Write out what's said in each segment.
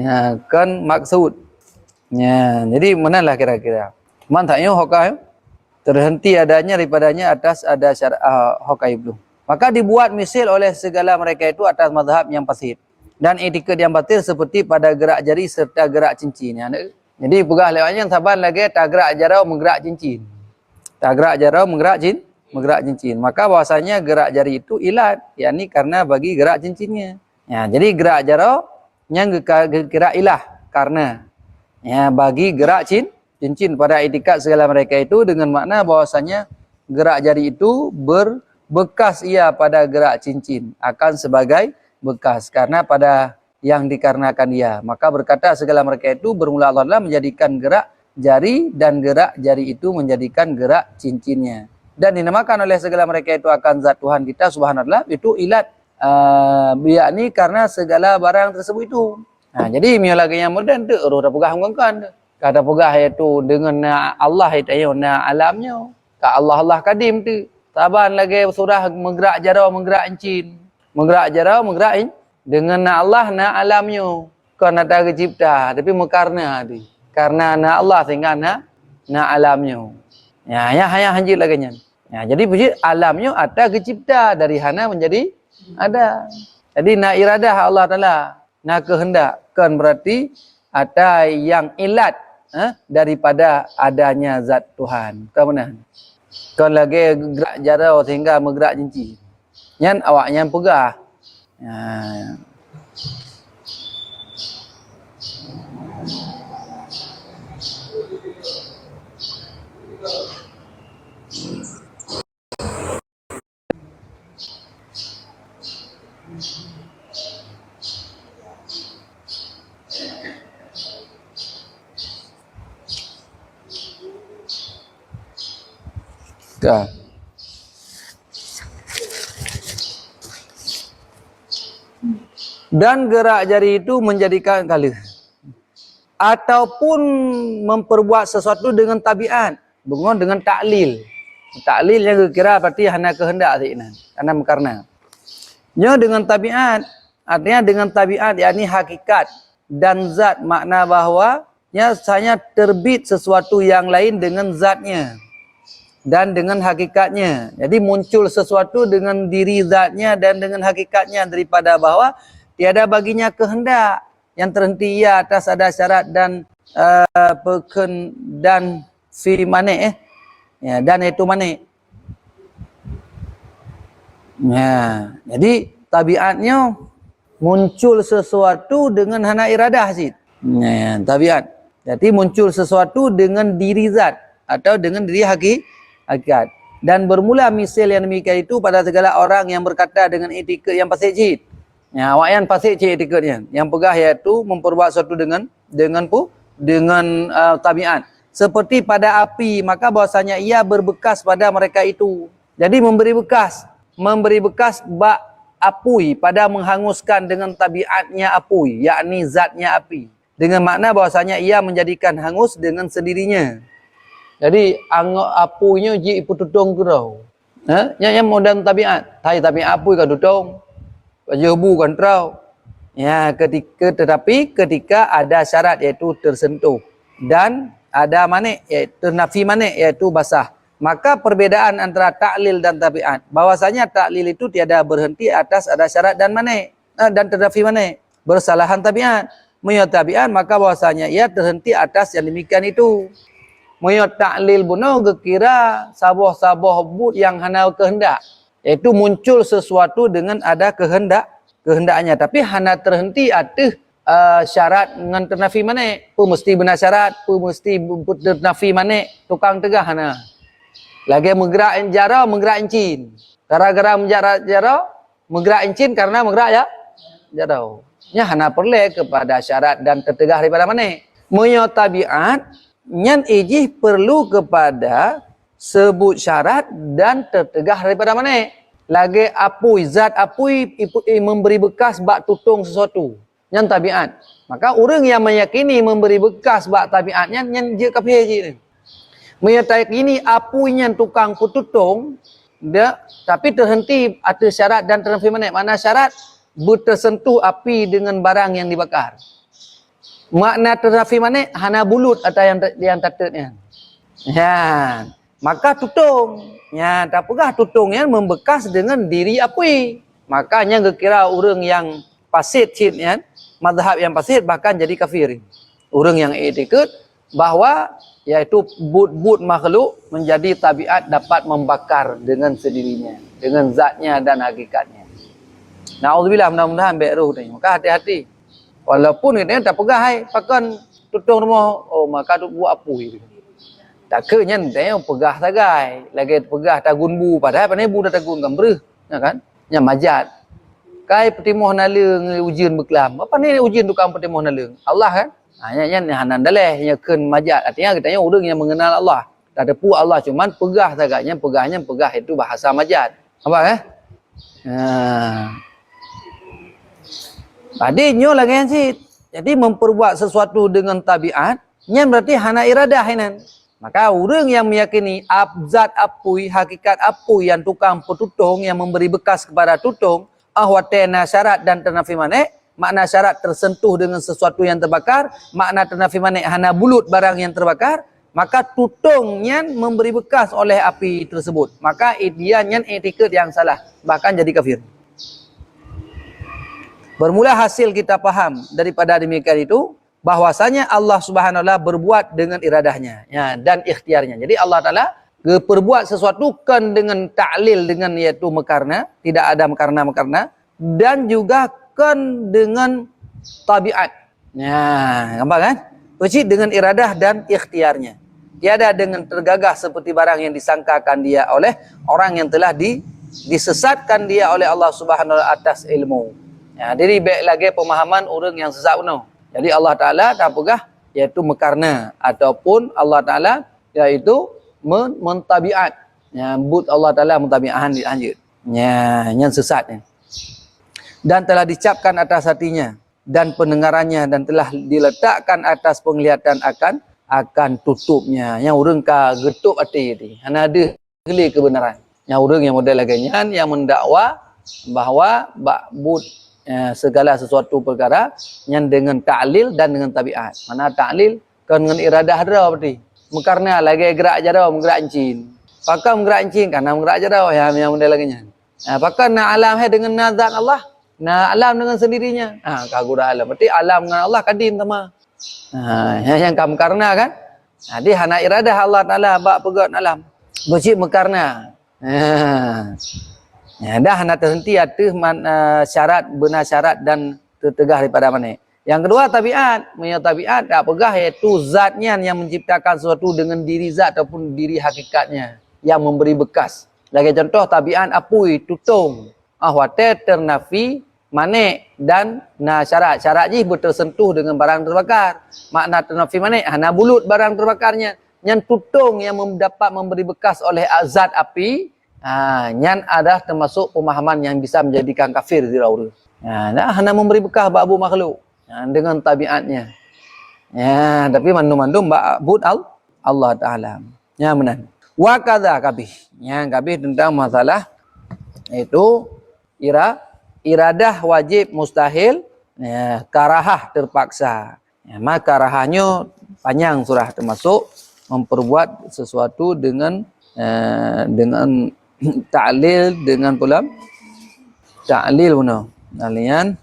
Ya, kan maksud. Ya, jadi manalah kira-kira. Mantaknya hokai terhenti adanya daripadanya atas ada syarat hokai belum. Maka dibuat misil oleh segala mereka itu atas mazhab yang fasid dan etika yang batil seperti pada gerak jari serta gerak cincin. Ya, jadi pegah lewatnya saban lagi tak gerak jarau menggerak cincin. Tak gerak jarau menggerak cincin. Maka bahwasanya gerak jari itu ilat, yakni karena bagi gerak cincinnya. Ya, jadi gerak jarau yang gerak ilah karena ya bagi gerak cincin pada etikat segala mereka itu dengan makna bahwasanya gerak jari itu berbekas ia pada gerak cincin akan sebagai bekas karena pada yang dikarenakan dia. Maka berkata segala mereka itu bermula Allah menjadikan gerak jari dan gerak jari itu menjadikan gerak cincinnya. Dan dinamakan oleh segala mereka itu akan zat Tuhan kita subhanallah itu ilat yakni karena segala barang tersebut itu. Nah, jadi mio lagi yang moden tu dah pegah kan. Kata pegah iaitu dengan Allah itu na alamnya. Ka Allah kadim tu. Taban lagi surah menggerak jarau menggerak encin. Menggerak jarau menggerak dengan Allah na alamnya. Kau nak tahu cipta tapi mekarna tu. Karena na Allah sehingga na alamnya. Ya hanya hanjit lagi nya. Ya, jadi puji alamnya ada kecipta dari hana menjadi ada. Jadi na iradah Allah Taala. Nah kehendak kan berarti ada yang ilat daripada adanya zat Tuhan. Kau mana? Kau lagi gerak jarau sehingga menggerak cincin. Nyan awaknya pegah. Ya. Dah. Dan gerak jari itu menjadikan kala ataupun memperbuat sesuatu dengan tabiat, bukan dengan taklil. Taklil yang kira berarti hanya kehendak saja, karena nya dengan tabiat, artinya dengan tabiat yakni hakikat dan zat, makna bahwa hanya terbit sesuatu yang lain dengan zatnya dan dengan hakikatnya. Jadi muncul sesuatu dengan diri zatnya dan dengan hakikatnya daripada bahwa tiada baginya kehendak yang terhenti ia atas ada syarat dan peken dan fi mane ya, dan itu mane. Ya, jadi tabiatnya muncul sesuatu dengan hana iradah sid. Ya, tabiat. Jadi muncul sesuatu dengan diri zat atau dengan diri hakikat. Dan bermula misil yang demikian itu pada segala orang yang berkata dengan etika yang fasik cid. Ya, awak yang fasik cid etikanya. Yang pegah iaitu memperbuat sesuatu dengan tabiat. Seperti pada api, maka bahwasanya ia berbekas pada mereka itu. Jadi memberi bekas bak apui pada menghanguskan dengan tabiatnya apui, yakni zatnya api. Dengan makna bahwasanya ia menjadikan hangus dengan sendirinya. Jadi apunya ji ipu tutong kerau. Yang modern tabiat, tabiat apui ka tutong. Jebu kan trau. Ya, tetapi ketika ada syarat iaitu tersentuh dan ada manik iaitu nafi manik iaitu basah. Maka perbedaan antara taklil dan tabiat, bahwasanya taklil itu tiada berhenti atas ada syarat dan manik dan ternafi manik. Bersalahan tabiat. Menurut tabiat maka bahwasanya ia terhenti atas yang demikian itu. Menurut taklil bunuh kira saboh-saboh but yang hana kehendak. Iaitu muncul sesuatu dengan ada kehendaknya. Tapi hana terhenti atas syarat dengan ternafi manik. Mesti benar syarat, mesti ternafi manik. Tukang tegah hana. Lagi menggerak jarau, menggerak encin. Gara-gara mengerak jarau, menggerak encin karena menggerak ya jarau. Nya hana perle kepada syarat dan tertegah daripada mana? Menurut tabiat, nyan ijih perlu kepada sebut syarat dan tertegah daripada mana? Lagi apui, zat apui memberi bekas bak tutung sesuatu. Nyan tabiat. Maka orang yang meyakini memberi bekas bak tabiatnya nyan je kafir je ni. Meyakini apunya tukang pututung dia tapi terhenti atas syarat dan ternafi mana? Mana syarat? Bertersentuh api dengan barang yang dibakar. Makna ternafi mana? Hana bulut atau yang tatatnya. Ya, maka tutung. Ya, tak pegah tutungnya membekas dengan diri apui. Makanya kira orang yang fasid cid ya, mazhab yang fasid bahkan jadi kafir. Orang yang etikad bahwa yaitu but makhluk menjadi tabiat dapat membakar dengan sendirinya, dengan zatnya dan hakikatnya. Nauzubillah, mudah-mudahan baik roh ni. Maka hati-hati. Walaupun ini tak pegah hai, pakan tutung rumah, oh maka tu buat apa itu. Tak ke nyen teh pegah sagai, lagi pegah tagun bu padahal pandai bu dah tagun gambreh, ya kan? Nya majat. Kai petimoh naleung ujian beklam. Apa ni ujian tukang petimoh naleung? Allah kan? Nya hanan daleh nya keun majat. Artinya katanya orang yang mengenal Allah. Tak ada pu Allah cuman pegah saganya, pegahnya pegah itu bahasa majat. Apa Padinyo lagi yang sih. Jadi memperbuat sesuatu dengan tabiat, nya berarti hana iradah hinan. Maka orang yang meyakini zat apui, hakikat apui yang tukang petutung, yang memberi bekas kepada tutung, ahwatena syarat dan ternafi manek, makna syarat tersentuh dengan sesuatu yang terbakar, makna ternafi manek hana bulut barang yang terbakar, maka tutungnya memberi bekas oleh api tersebut. Maka idianya etiket yang salah, bahkan jadi kafir. Bermula hasil kita paham daripada demikian itu, bahwasanya Allah Subhanahu wa taala berbuat dengan iradahnya ya, dan ikhtiarnya. Jadi Allah Taala berbuat sesuatu kan dengan ta'lil, dengan yaitu mekarna, tidak ada mekarna dan juga kan dengan tabiat. Ya, gampang kan? Persis dengan iradah dan ikhtiarnya. Tiada dengan tergagah seperti barang yang disangkakan dia oleh orang yang telah disesatkan dia oleh Allah Subhanahu wa taala atas ilmu. Ya, jadi baik lagi pemahaman orang yang sesat penuh. Jadi Allah Ta'ala tak pegah iaitu mekarna ataupun Allah Ta'ala iaitu mentabiat. Ya, but Allah Ta'ala mentabiahan dilanjut. Ya, yang sesatnya. Dan telah dicapkan atas hatinya dan pendengarannya dan telah diletakkan atas penglihatan akan tutupnya. Yang orang ka getuk hati ni. Hana ada geli kebenaran. Yang orang yang model lagi yang mendakwa bahawa but segala sesuatu perkara yang dengan ta'lil dan dengan tabiat. Mana ta'lil kan dengan iradah dah berarti. Karena lagi gerak aja dah menggerak encin. Pakai menggerak encin karena menggerak aja dah yang model lagi nya. Pakai na alam hai dengan nazat Allah, na alam dengan sendirinya. Kagu dah alam. Berarti alam dengan Allah kadim sama. Yang kamu karena kan? Dia hana iradah Allah Taala bak pegat alam. Bercik mekarna. Ya, dah nak terhenti atas syarat, benar syarat dan tertegah daripada mana. Yang kedua tabiat. Punya tabiat tak pegah iaitu zatnya yang menciptakan sesuatu dengan diri zat ataupun diri hakikatnya yang memberi bekas. Lagi contoh tabiat apui, tutung, ahwate, ternafi, manek dan syarat. Syarat ni bertersentuh dengan barang terbakar. Makna ternafi manek, hana bulut barang terbakarnya. Yang tutung yang dapat memberi bekas oleh zat api, nyan ada termasuk pemahaman yang bisa menjadikan kafir di orang. Hana memberi bekas ba'bu makhluk dengan tabiatnya. Ya, tapi mandum-mandum ba'bud Allah Ta'ala. Ya, benar. Wa kadza kabih. Ya, kabih tentang masalah itu iradah wajib mustahil, ya, karahah terpaksa. Ya, maka karahahnya panjang surah termasuk memperbuat sesuatu dengan ta'lil dengan pula ta'lil benar alian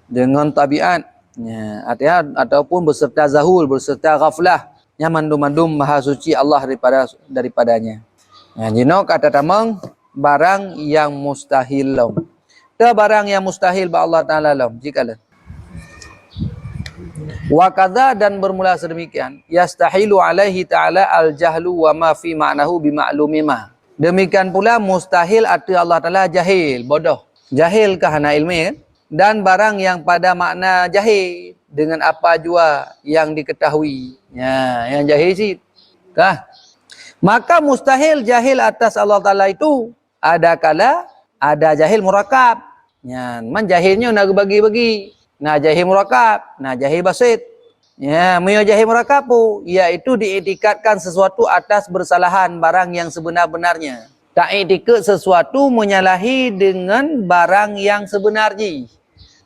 dengan tabiat ya, artinya ataupun berserta zahul, berserta ghaflah yang mandum-mandum maha suci Allah daripadanya. Ya, jino kata tamang barang yang mustahil lam. Te barang yang mustahil ba Allah Taala lam jikalau wa kadza dan bermula sedemikian yastahilu alaihi ta'ala al-jahlu wa ma fi ma'nahu bi ma'lumi ma. Demikian pula mustahil arti Allah Ta'ala jahil, bodoh. Jahil kerana ilmu dan barang yang pada makna jahil dengan apa jua yang diketahui. Ya, yang jahil sih. Kah? Maka mustahil jahil atas Allah Ta'ala itu ada kala ada jahil murakab. Ya, jahilnya nak bagi-bagi. Nah jahil murakab, nah jahil basit. Ya, jahil murakab iaitu diiktikadkan sesuatu atas bersalahan barang yang sebenar-benarnya. Tak iktikad sesuatu menyalahi dengan barang yang sebenarnya.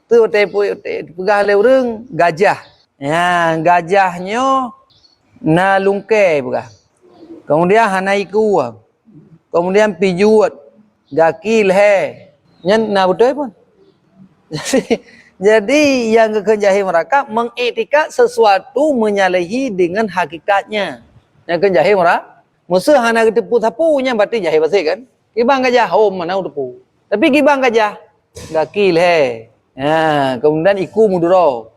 Tu pegah oleh orang gajah. Ya, gajahnya na lungke bukan. Kemudian hana iku. Kemudian pijuat. Gakil he. Nyen na betul pun. Jadi yang kekenjahi mereka mengiktikat sesuatu menyalahi dengan hakikatnya. Yang kekenjahi mereka musuh hana tepu tapunya berarti jahi basik kan. Kibang gajah hom mana tepu. Tapi kibang gajah gakil he. Ya, kemudian iku muduro.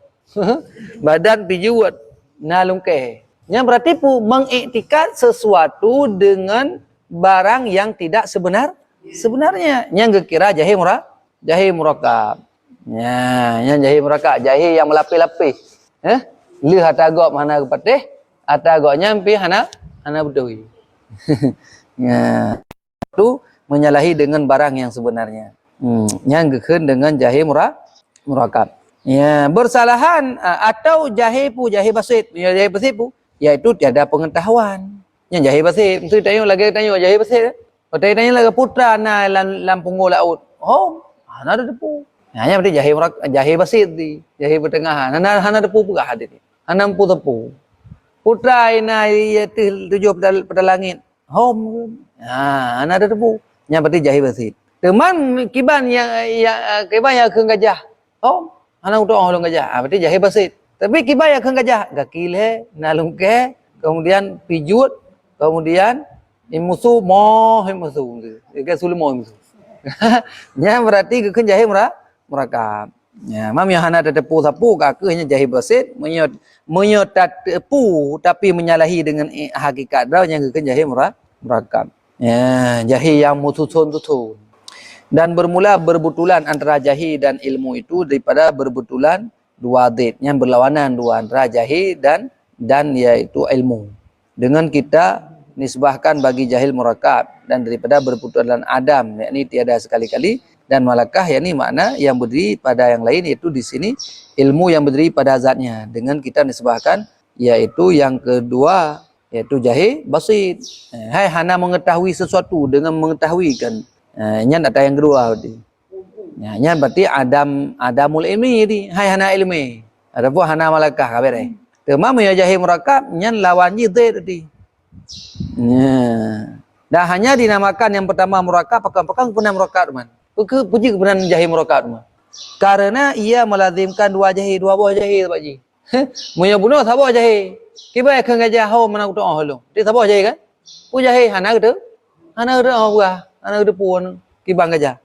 Badan pijuat nalungke. Yang berarti pu mengiktikat sesuatu dengan barang yang tidak sebenarnya. Yang kira jahi murakab. Ya, yang jahi murakab, jahi yang melapis-lapis. Li hata gok mana kepatih, hata gok nyampi hana betul. Ya, itu menyalahi dengan barang yang sebenarnya. Yang gekun dengan jahi murakab. Ya, bersalahan atau jahi basit. Ya, jahi basit pu iaitu tiada pengetahuan. Yang jahi basit, mesti tanya jahi basit. Tanya lagi putra na lampung laut. Oh, hana ada depu. Hanya berarti jahi basit di, jahi pertengahan. Hana depu pun ada di. Hana empu tepu. Putra ina tujuh pada langit. Hom. Hana ada depu. Yang berarti jahi basit. Teman kiban yang keun gajah. Hom. Hana udah orang gajah. Berarti jahi basit. Tapi kiban yang keun gajah. Gakil he, nalungke, kemudian pijut, kemudian musuh musuh. Ke sulmo musuh. Nya berarti keun jahi murakab. Ya, mam yang hana tepu sapu kakehnya jahi basit, menyot tepu tapi menyalahi dengan hakikat dah yang keun jahi murakab. Ya, jahi yang mutusun. Dan bermula berbetulan antara jahi dan ilmu itu daripada berbetulan dua zat yang berlawanan dua antara jahi dan yaitu ilmu. Dengan kita nisbahkan bagi jahil murakab dan daripada berbetulan adam, yakni tiada sekali-kali, dan malakah yakni makna yang berdiri pada yang lain, yaitu di sini ilmu yang berdiri pada zatnya. Dengan kita nisbahkan yaitu yang kedua yaitu jahi basit. Hai hana mengetahui sesuatu dengan mengetahui kan. Nya ada yang kedua berarti. Nya berarti adamul ilmi ni. Hai hana ilmi. Adapun hana malakah kabar Temam ya jahi murakab nya lawan je tadi. Dah hanya dinamakan yang pertama murakab, pakang pernah murakab man. Puji kebenaran jahi murakab man. Karena ia melazimkan dua buah jahi pak ji. Munya bunuh sabah jahi. Kibai keun gajah hau mana utu holo. Dia sabah jahi kan? Pu jahi hana gitu. Hana gitu buah. Hana gitu pun kibang gajah.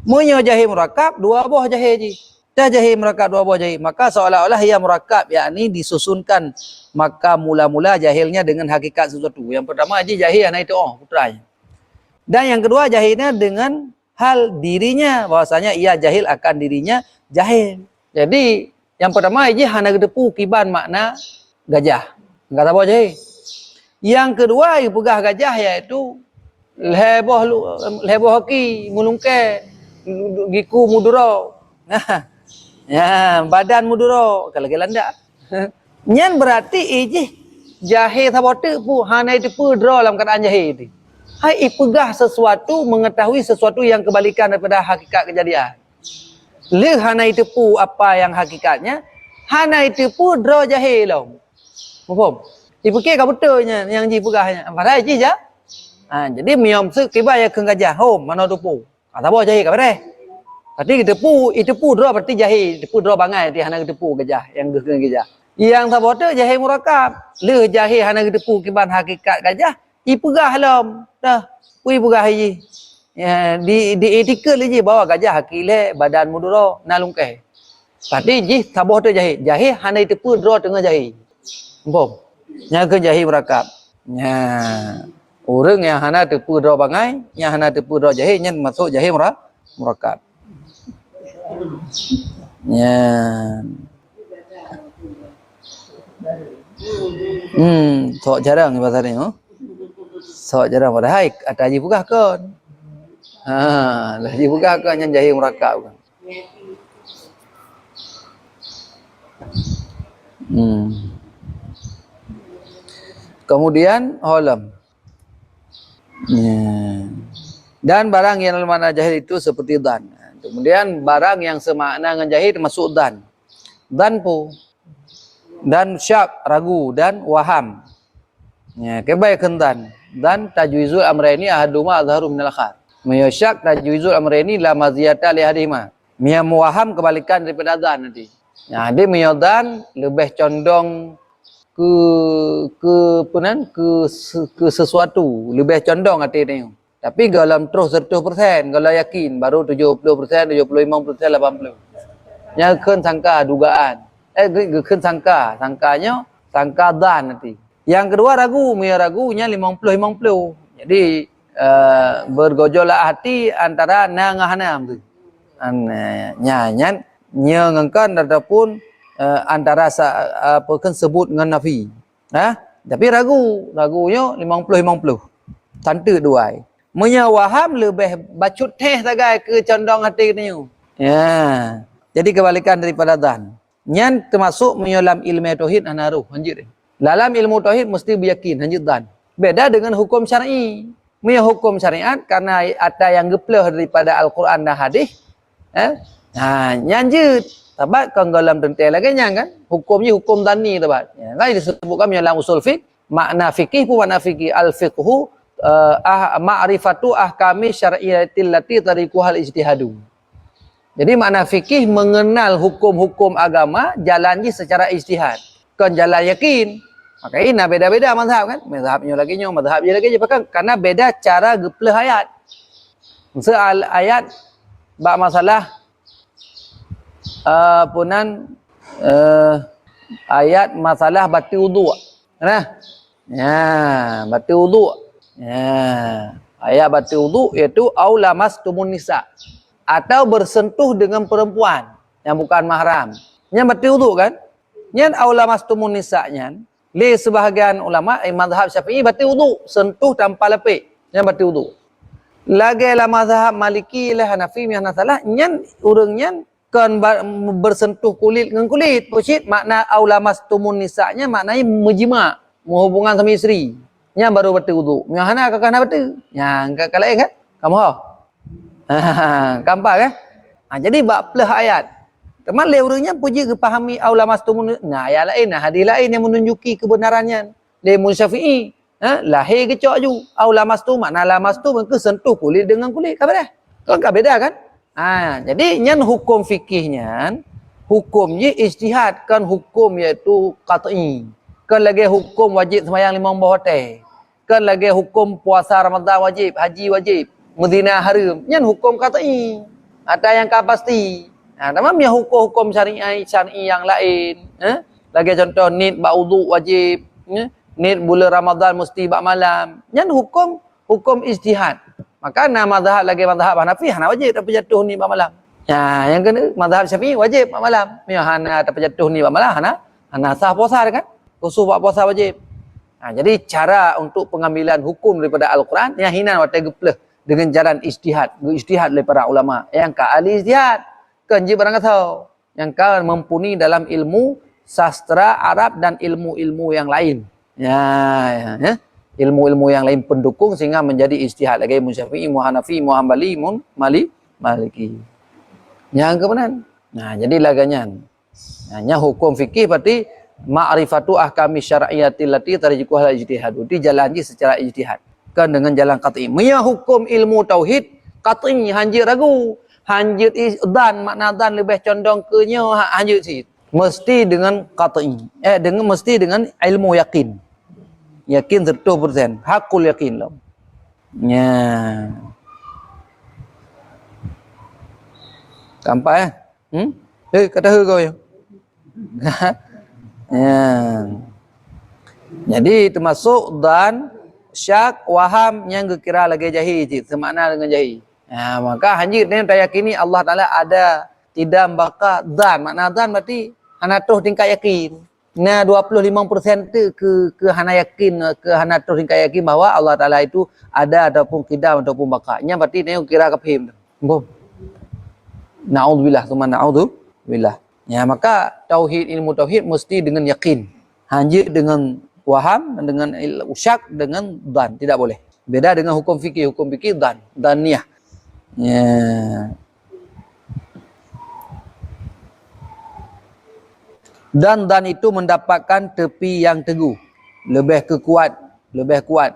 Munya jahi murakab dua buah jahi ji. Dah jahi murakab dua buah jahi. Maka seolah-olah ia murakab, yakni disusunkan. Maka mula-mula jahilnya dengan hakikat sesuatu. Yang pertama aja jahi anak itu putranya. Dan yang kedua jahilnya dengan hal dirinya, bahwasanya ia jahil akan dirinya jahil. Jadi yang pertama aja hana gedepu kiban makna gajah. Enggak tahu jahi. Yang kedua yang pegah gajah yaitu leboh haki mulungke giku muduro. Nah, ya badan muduro kalau gelanda. Nyan berarti iji jahe sabote pu hana itu pu draw dalam keadaan jahe itu. Hai ipegah sesuatu mengetahui sesuatu yang kebalikan daripada hakikat kejadian. Le hana itu pu apa yang hakikatnya, hana itu pu draw jahe long. Faham? Dipikir ka betulnya yang ji pegahnya. Padahal ji ja. Jadi miom se kiba ya keun gajah hom mana tu pu. Kata bo jahe ka bare. Berarti itu pu draw berarti jahe, itu pu draw bangai di hana itu pu gajah yang keun gajah. Yang sabote jahe murakab. Le jahe hana gedepu kiban hakikat gajah. Ipegah lam. Dah. Pui pegah ji. Ya, di etikal je bawa gajah hakile badan muduro nalungke. Tadi ji sabote jahe. Jahe hana itepu draw tengah jahe. Empom. Nya ke jahe murakab. Nya orang yang hana tepu draw bangai, yang hana tepu draw jahe nya masuk jahe murakab. Nya sok jarang ni bahasa ni sok jarang pada hai ada haji pegah kan haji pegah kan yang jahi murakab kan kemudian holam dan barang yang mana jahil itu seperti dan. Kemudian barang yang semakna dengan jahil masuk dan pu dan syak ragu dan waham. Ya, kebaikan dan tajwizul amrayni ahaduma azharu minal akhar. Mia syak tajwizul amrayni la maziyata li ahadihima. Mia muwaham kebalikan daripada dan nanti. Ya, dia mia dan lebih condong ke sesuatu, lebih condong hati ni. Tapi dalam terus 100%, kalau yakin baru 70%, 75%, 80%. Nya keun sangka dugaan. Keun sangkanya sangka dan nanti. Yang kedua ragu, mia ragunya 50-50. Jadi bergojolak hati antara na dengan hanam tu. Nyan ngengkan ataupun antara apa kan sebut dengan nafi. Tapi ragunya 50-50. Tante duai. Munya waham lebih bacut teh sagai ke condong hati ni. Ya. Jadi kebalikan daripada dan. Nyan termasuk menyolam ilmu tauhid anaruh hanjir. Dalam ilmu tauhid mesti beryakin hanjir dan. Beda dengan hukum syar'i. Munya hukum syariat karena ada yang geplah daripada Al-Quran dan hadis. Nyanjut. Tabat kan dalam tentai lagi nyang kan. Hukumnya hukum dani tabat. Ya, kan disebutkan dalam usul fiqh, makna fikih pun makna fikih al-fiqhu ma'rifatu ahkami syar'iyyatil lati tariquhal ijtihadu. Jadi makna fikih mengenal hukum-hukum agama jalannya secara ijtihad. Kan jalan yakin. Maka ini beda-beda mazhab kan. Mazhabnya lagi nyo, mazhabnya lagi je pakai karena beda cara geplah ayat. Soal ayat bab masalah ayat masalah bati wudu. Nah. Ya, bati wudu. Ya, ayat bati wudu iaitu aulamas tumun nisa atau bersentuh dengan perempuan yang bukan mahram. Yang bati wudu kan? Yang aulamas tumun nisa nyan, li sebahagian ulama mazhab Syafi'i bati wudu, sentuh tanpa lepik. Yang bati wudu. Lagi lah mazhab Maliki lah Hanafi yang salah nyan urang nyan kan bersentuh kulit dengan kulit. Pucit makna aulamas tumun nisanya maknanya menjima, menghubungan sama isteri. Nya baru bati wudu. Nya hana kakak hana bati. Nya kakak lain kan? Kamu ha. Kampak kan? Jadi bab pelah ayat. Teman le urangnya puji kepahami aulamas tumun. Nah, ayat lain, hadis lain yang menunjuki kebenarannya. Le mun Syafi'i, lahir kecok ju. Aulamas tu makna lamas tu ke sentuh kulit dengan kulit. Apa dah? Kalau enggak beda kan? Jadi nyan hukum fikihnya, hukumnya ijtihad kan hukum iaitu qat'i. Kan lagi hukum wajib sembahyang 5 waktu. Kan lagi hukum puasa Ramadan wajib, haji wajib, Madinah haram. Nyan hukum qat'i. Ada yang ka pasti. Tamam ya hukum syar'i yang lain. Lagi contoh nid ba'udhu wajib, nid bulan Ramadan mesti bak malam. Nyan hukum ijtihad. Maka nama mazhab lagi mazhab Hanafi hana wajib tapi jatuh ni bak malam. Ya, yang kena mazhab Syafi'i wajib bak malam. Ya hana tapi jatuh ni bak malam hana sah puasa kan? Khusus bak puasa wajib. Jadi cara untuk pengambilan hukum daripada Al-Quran yang hina watai geplah dengan jalan ijtihad oleh para ulama. Yang ka ahli ijtihad kan je barang tahu. Yang ka mumpuni dalam ilmu sastra Arab dan ilmu-ilmu yang lain. Ya. Ilmu-ilmu yang lain pendukung sehingga menjadi ijtihad lagi Syafi'i, Hanafi, Hanbali, Maliki. Yang kebenaran. Jadi laganyan. Nya hukum fikih berarti ma'rifatu ahkami syar'iyyatil lati tarjiquhal ijtihad. Itu jalannya secara ijtihad. Kan dengan jalan qat'i. Mia hukum ilmu tauhid qat'i hanjir ragu. Hanjir dan makna dan lebih condong ke nya hanjir sih. Mesti dengan qat'i. Mesti dengan ilmu yakin. Yakin 100%. Hakul yakin lah. Ya. Kampai kata kau ya. Ya. Jadi termasuk dan syak waham yang kira lagi jahil semakna dengan jahil. Maka hanjir ni tak yakini Allah Taala ada tidak baka dan makna dan berarti hana terus tingkat yakin. 25% tu ke hana yakin ke hana terus tingkat yakin bahawa Allah Taala itu ada ataupun kidam ataupun bakanya berarti ni kira kafir. Na'udzubillah tsumma na'udzubillah. Ya, maka tauhid ilmu tauhid mesti dengan yakin. Hanjir dengan waham dan dengan syak dengan dan tidak boleh. Beda dengan hukum fikih dan niyah. Ya. dan itu mendapatkan tepi yang teguh, lebih kuat,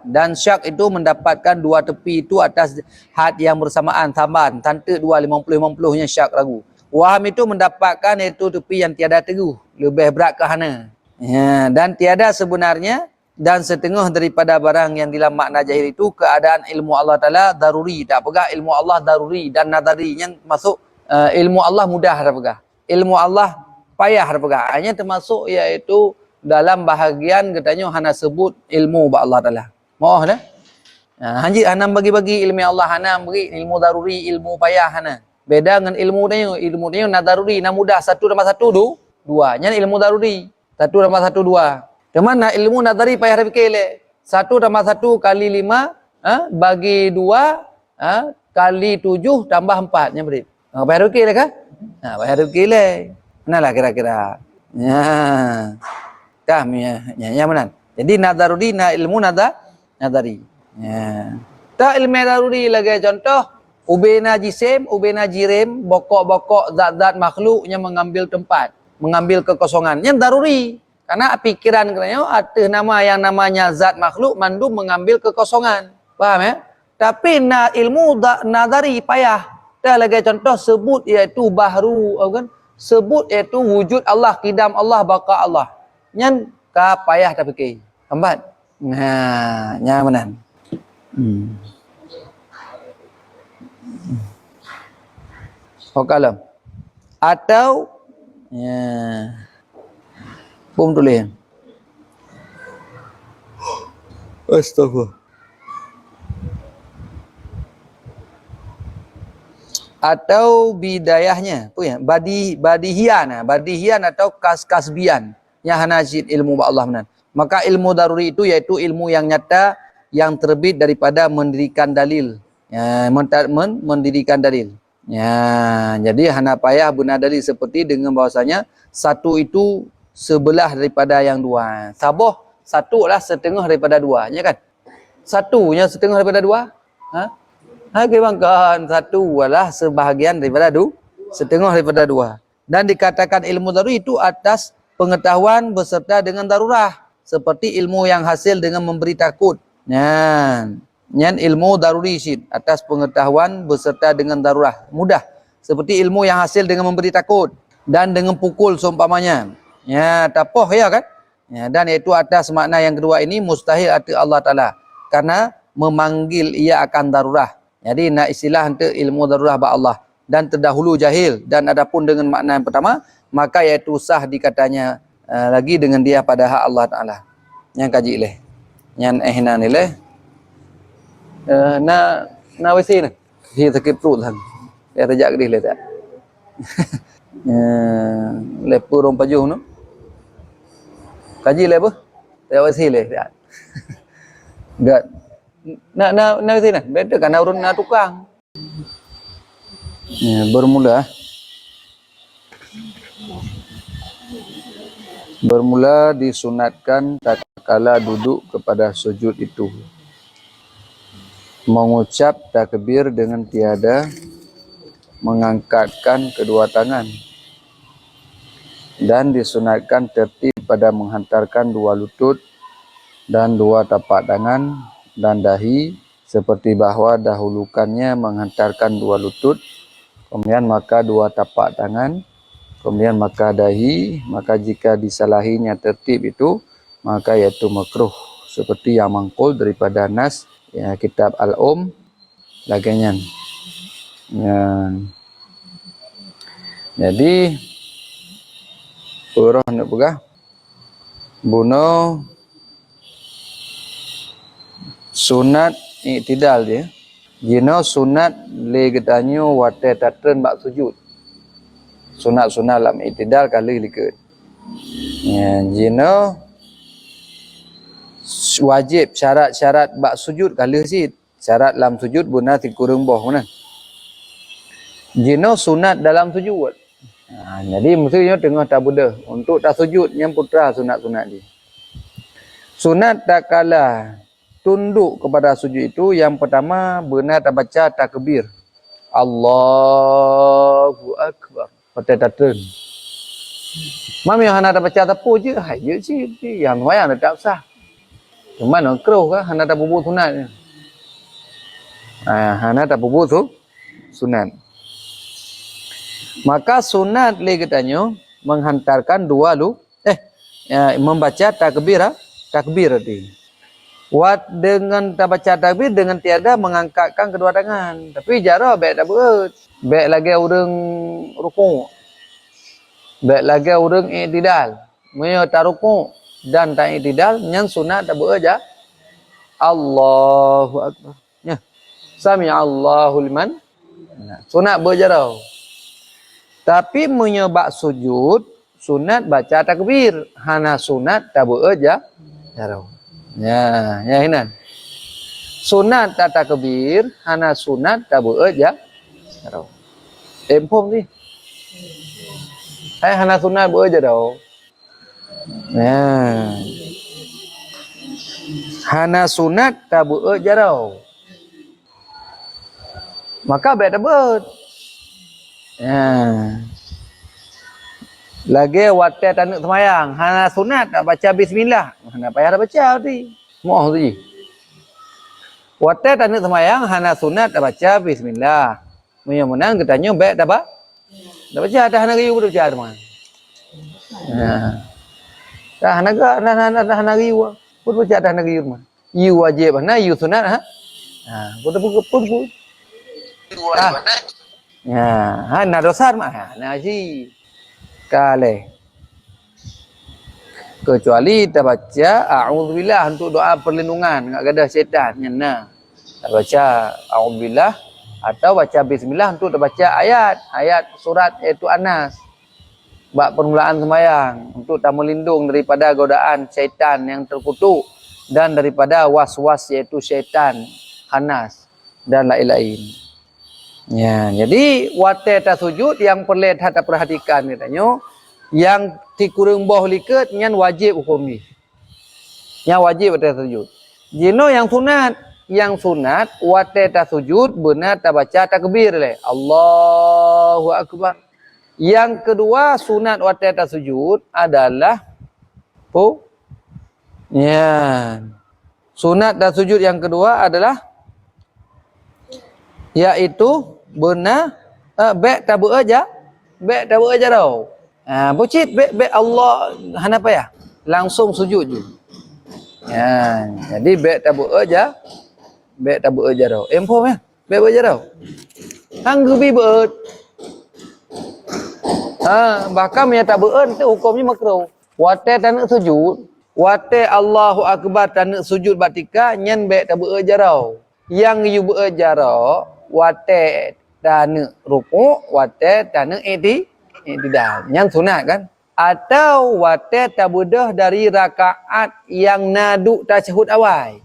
dan syak itu mendapatkan dua tepi itu atas had yang bersamaan, tambahan tanda 2 50 nya syak ragu. Waham itu mendapatkan itu tepi yang tiada teguh, lebih berat ke hana. Ya, dan tiada sebenarnya dan setengah daripada barang yang dalam makna jahil itu keadaan ilmu Allah Ta'ala daruri. Tak pegang ilmu Allah daruri dan nadari yang masuk ilmu Allah mudah dah pegang. Ilmu Allah payah dah pegang. Hanya termasuk iaitu dalam bahagian katanya hana sebut ilmu ba Allah Ta'ala. Mau dah? Hanji hana bagi-bagi ilmu Allah, hana bagi ilmu daruri, ilmu payah hana. Beda dengan ilmu dia nadaruri, na mudah 1 tambah 1 2. Nya ilmu daruri 1 tambah 1 2. Kemana ilmu nadari payah fikir le. 1 tambah 1 kali 5 bagi 2 kali 7 tambah 4 nya berit. Payah fikir le kah? Payah fikir le. Manalah kira-kira. Ya. Kah ya benar. Jadi nadaruri na ilmu nadari. Ya. Tak ilmu daruri lagi contoh ubena jisim, ubena jirim, bokok-bokok zat-zat makhluk yang mengambil tempat, mengambil kekosongan. Yang daruri. Karena pikiran katanya ada nama yang namanya zat makhluk mandum mengambil kekosongan. Paham ya? Tapi ilmu nadari payah. Dah lagi contoh sebut iaitu bahru kan? Sebut iaitu wujud Allah, kidam Allah, baqa Allah. Nyan ka payah tak fikir. Hambat. Nah, nyamanan. Hokalam. Atau pun tulis. Astagfirullah. Atau bidayahnya, apa ya? Badihian atau kasbian yang hanajid ilmu Allah benar. Maka ilmu daruri itu yaitu ilmu yang nyata yang terbit daripada mendirikan dalil. Ya, mendirikan dalil. Ya, jadi hana payah benar dalil seperti dengan bahasanya satu itu sebelah daripada yang dua. Saboh satu lah setengah daripada dua, ya kan? Satunya setengah daripada dua. Kebanggaan satu adalah sebahagian daripada setengah daripada dua. Dan dikatakan ilmu daruri itu atas pengetahuan beserta dengan darurah. Seperti ilmu yang hasil dengan memberi takut. Nyan ilmu daruri syid. Atas pengetahuan beserta dengan darurah. Mudah. Seperti ilmu yang hasil dengan memberi takut. Dan dengan pukul seumpamanya. Ya, tapoh ya kan? Ya, dan itu atas makna yang kedua ini mustahil arti Allah Ta'ala. Karena memanggil ia akan darurah. Jadi nak istilah untuk ilmu darurah ba Allah. Dan terdahulu jahil. Dan adapun dengan makna yang pertama, maka iaitu sah dikatanya lagi dengan dia pada hak Allah Ta'ala. Yang kaji leh. Yang ehna ni leh. Na wisi ni. Dia sakit perut lah. Dia rejak ke dia tak. Lepu rom pajuh no. Kaji leh apa? Tak wisi leh tak. Gak. Na wisi ni. Betul kan urun na tukang. Bermula disunatkan tak kala duduk kepada sujud itu. Mengucap takbir dengan tiada mengangkatkan kedua tangan. Dan disunatkan tertib pada menghantarkan dua lutut dan dua tapak tangan dan dahi seperti bahawa dahulukannya menghantarkan dua lutut, kemudian maka dua tapak tangan, kemudian maka dahi. Maka jika disalahinya tertib itu, maka iaitu makruh seperti yang mangkul daripada nas ya, kitab Al-Um laganya. Ya. Jadi urah nak pegah bunuh sunat iktidal dia. Jino sunat le getanyo wate tatren bak sujud. Sunat-sunat lam iktidal kali likut. Ya, jino wajib syarat-syarat bak sujud kali sid. Syarat lam sujud buna tikurung boh mana. Jino sunat dalam sujud. Jadi mestinya tengah tak budak. Untuk tak sujud yang putra sunat-sunat dia. Sunat tak kala tunduk kepada sujud itu, yang pertama benar tak baca takbir. Allahu Akbar. Pada tatun. Mami hana ada baca tapu je, hai je sih, yang wayang tak sah. Cuma nak keruh kan, hana tak bubuh sunat. Hana tak bubuh tu sunat. Maka sunat le katanya menghantarkan dua lu membaca takbir tadi. Wat dengan tak baca takbir dengan tiada mengangkatkan kedua tangan. Tapi jarah baik tak berat. Baik lagi orang rukuk. Baik lagi orang i'tidal. Mereka tak rukuk dan tak i'tidal, yang sunat tak berat je. Allahu Akbar. Ya. Sami Allahu liman. Sunat berjarah. Tapi menyebab sujud, sunat baca takbir. Hana sunat tak berat jarah. Ya, ya Hinan. Sunat tak takbir, hana sunat tak berat jarah. Empom ni. Hana sunat berat jarah. Ya. Hana sunat tak berat jarah. Maka baik tak berat. Ya. Lagi waktu tak nak semayang, hana sunat tak baca bismillah. Hana payah dah baca tadi. Moh tu je. Waktu tak nak semayang, hana sunat tak baca bismillah. Yang menang katanya baik tak apa? Tak baca dah hana riu pun baca teman. Ya. Dah hana riu pun baca dah hana riu teman. You wajib hana, you sunat ha? Pun. Ya, hana dosa mah. Nah ji. Kale. Kecuali kita baca a'udzubillah untuk doa perlindungan enggak gadah syaitan nyana. Kita baca a'udzubillah atau baca bismillah untuk baca ayat surat iaitu Anas. Bab permulaan sembahyang untuk tak melindung daripada godaan syaitan yang terkutuk dan daripada was-was iaitu syaitan khanas dan lain-lain. Ya, jadi waktu tak sujud yang perlu kita perhatikan katanya yang dikurung bawah liket yang wajib hukum ni. Yang wajib waktu sujud. Jino yang sunat waktu tak sujud benar tak baca takbir le. Allahu Akbar. Yang kedua sunat waktu tak sujud adalah sunat tak sujud yang kedua adalah yaitu benar baik tak beraja tau. Bucit baik Allah hana payah langsung sujud je. Ya, jadi baik tak beraja tau. Empom ya, baik beraja tau. Hang gebi beut. Bahkan yang tak beut tu hukumnya makruh. Waktu tak nak sujud, waktu Allahu Akbar tak nak sujud batika nyen baik tak beraja tau. Yang you beraja tau waktu tak nak rukuk, waktu tak nak i'tidal. Yang sunat kan? Atau waktu tak budah dari rakaat yang naduk tasyahud awal.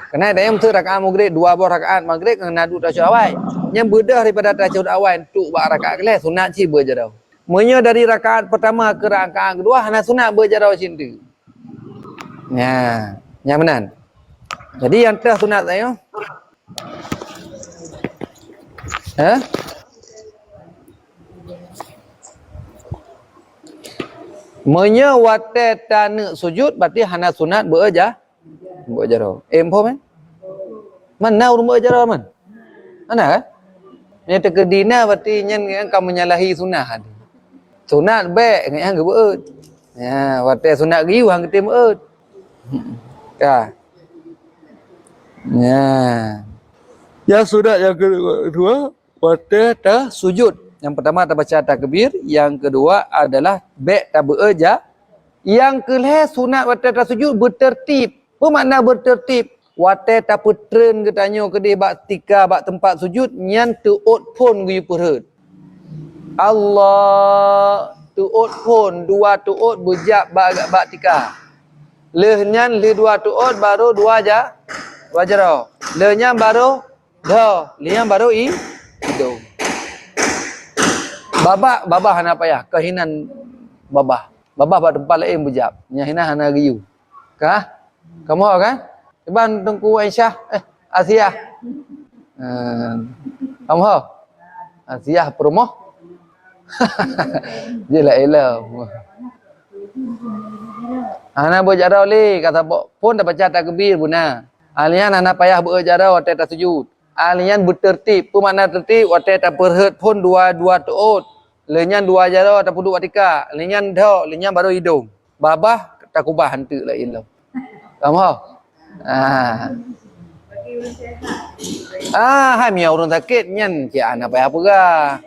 Kena ada yang betul rakaat maghrib, 2 buah rakaat maghrib kena naduk tasyahud awal. Yang budah daripada tasyahud awal untuk buat rakaat kelas sunat si berjarau. Menyo dari rakaat pertama ke rakaat kedua hana sunat berjarau macam tu. Ya, yang benar. Jadi yang terakhir sunat saya Menyo waktu tak nak sujud berarti hana sunat berjarau. Empom kan? Mana urut berjarau man? Mana kan? Yang terkedina berarti yang kamu menyalahi sunat. Sunat baik yang gebeut. Ya, waktu sunat riu hang ketim beut. Ka. Ya. Yang sunat yang kedua waktu tak sujud. Yang pertama tak baca takbir, yang kedua adalah baik tak beraja. Yang kelih sunat waktu tak sujud bertertib. Apa makna bertertib? Waktu tak petren katanya ke dia bak tika bak tempat sujud nyan tuut pun gue perut. Allah tuut pun 2 tuut bejak bak tika. Leh nyan le 2 tuut baru 2 aja. Wajar. Le nyan baru dah, liang baru itu. Babah hana payah, kehinan babah. Babah pada tempat lain berjap. Yang hina hana riu. Kah? Kamu kan? Iban Tengku Aisyah, Asiah. Kamu Asiah perumoh. Je lah elok. Ana berjarau li kata pun dapat baca takbir buna. Alian anak payah berjarau waktu tak sujud. Alian bertertib. Apa makna tertib? Waktu tak perhet pun dua tuut. Lenyan dua jarau tak puduk watika. Lenyan dah, lenyan baru hidung. Babah tak kubah hantu lah ilau. Kamu tahu? Hai miau orang sakit nyan cik anak payah pegah.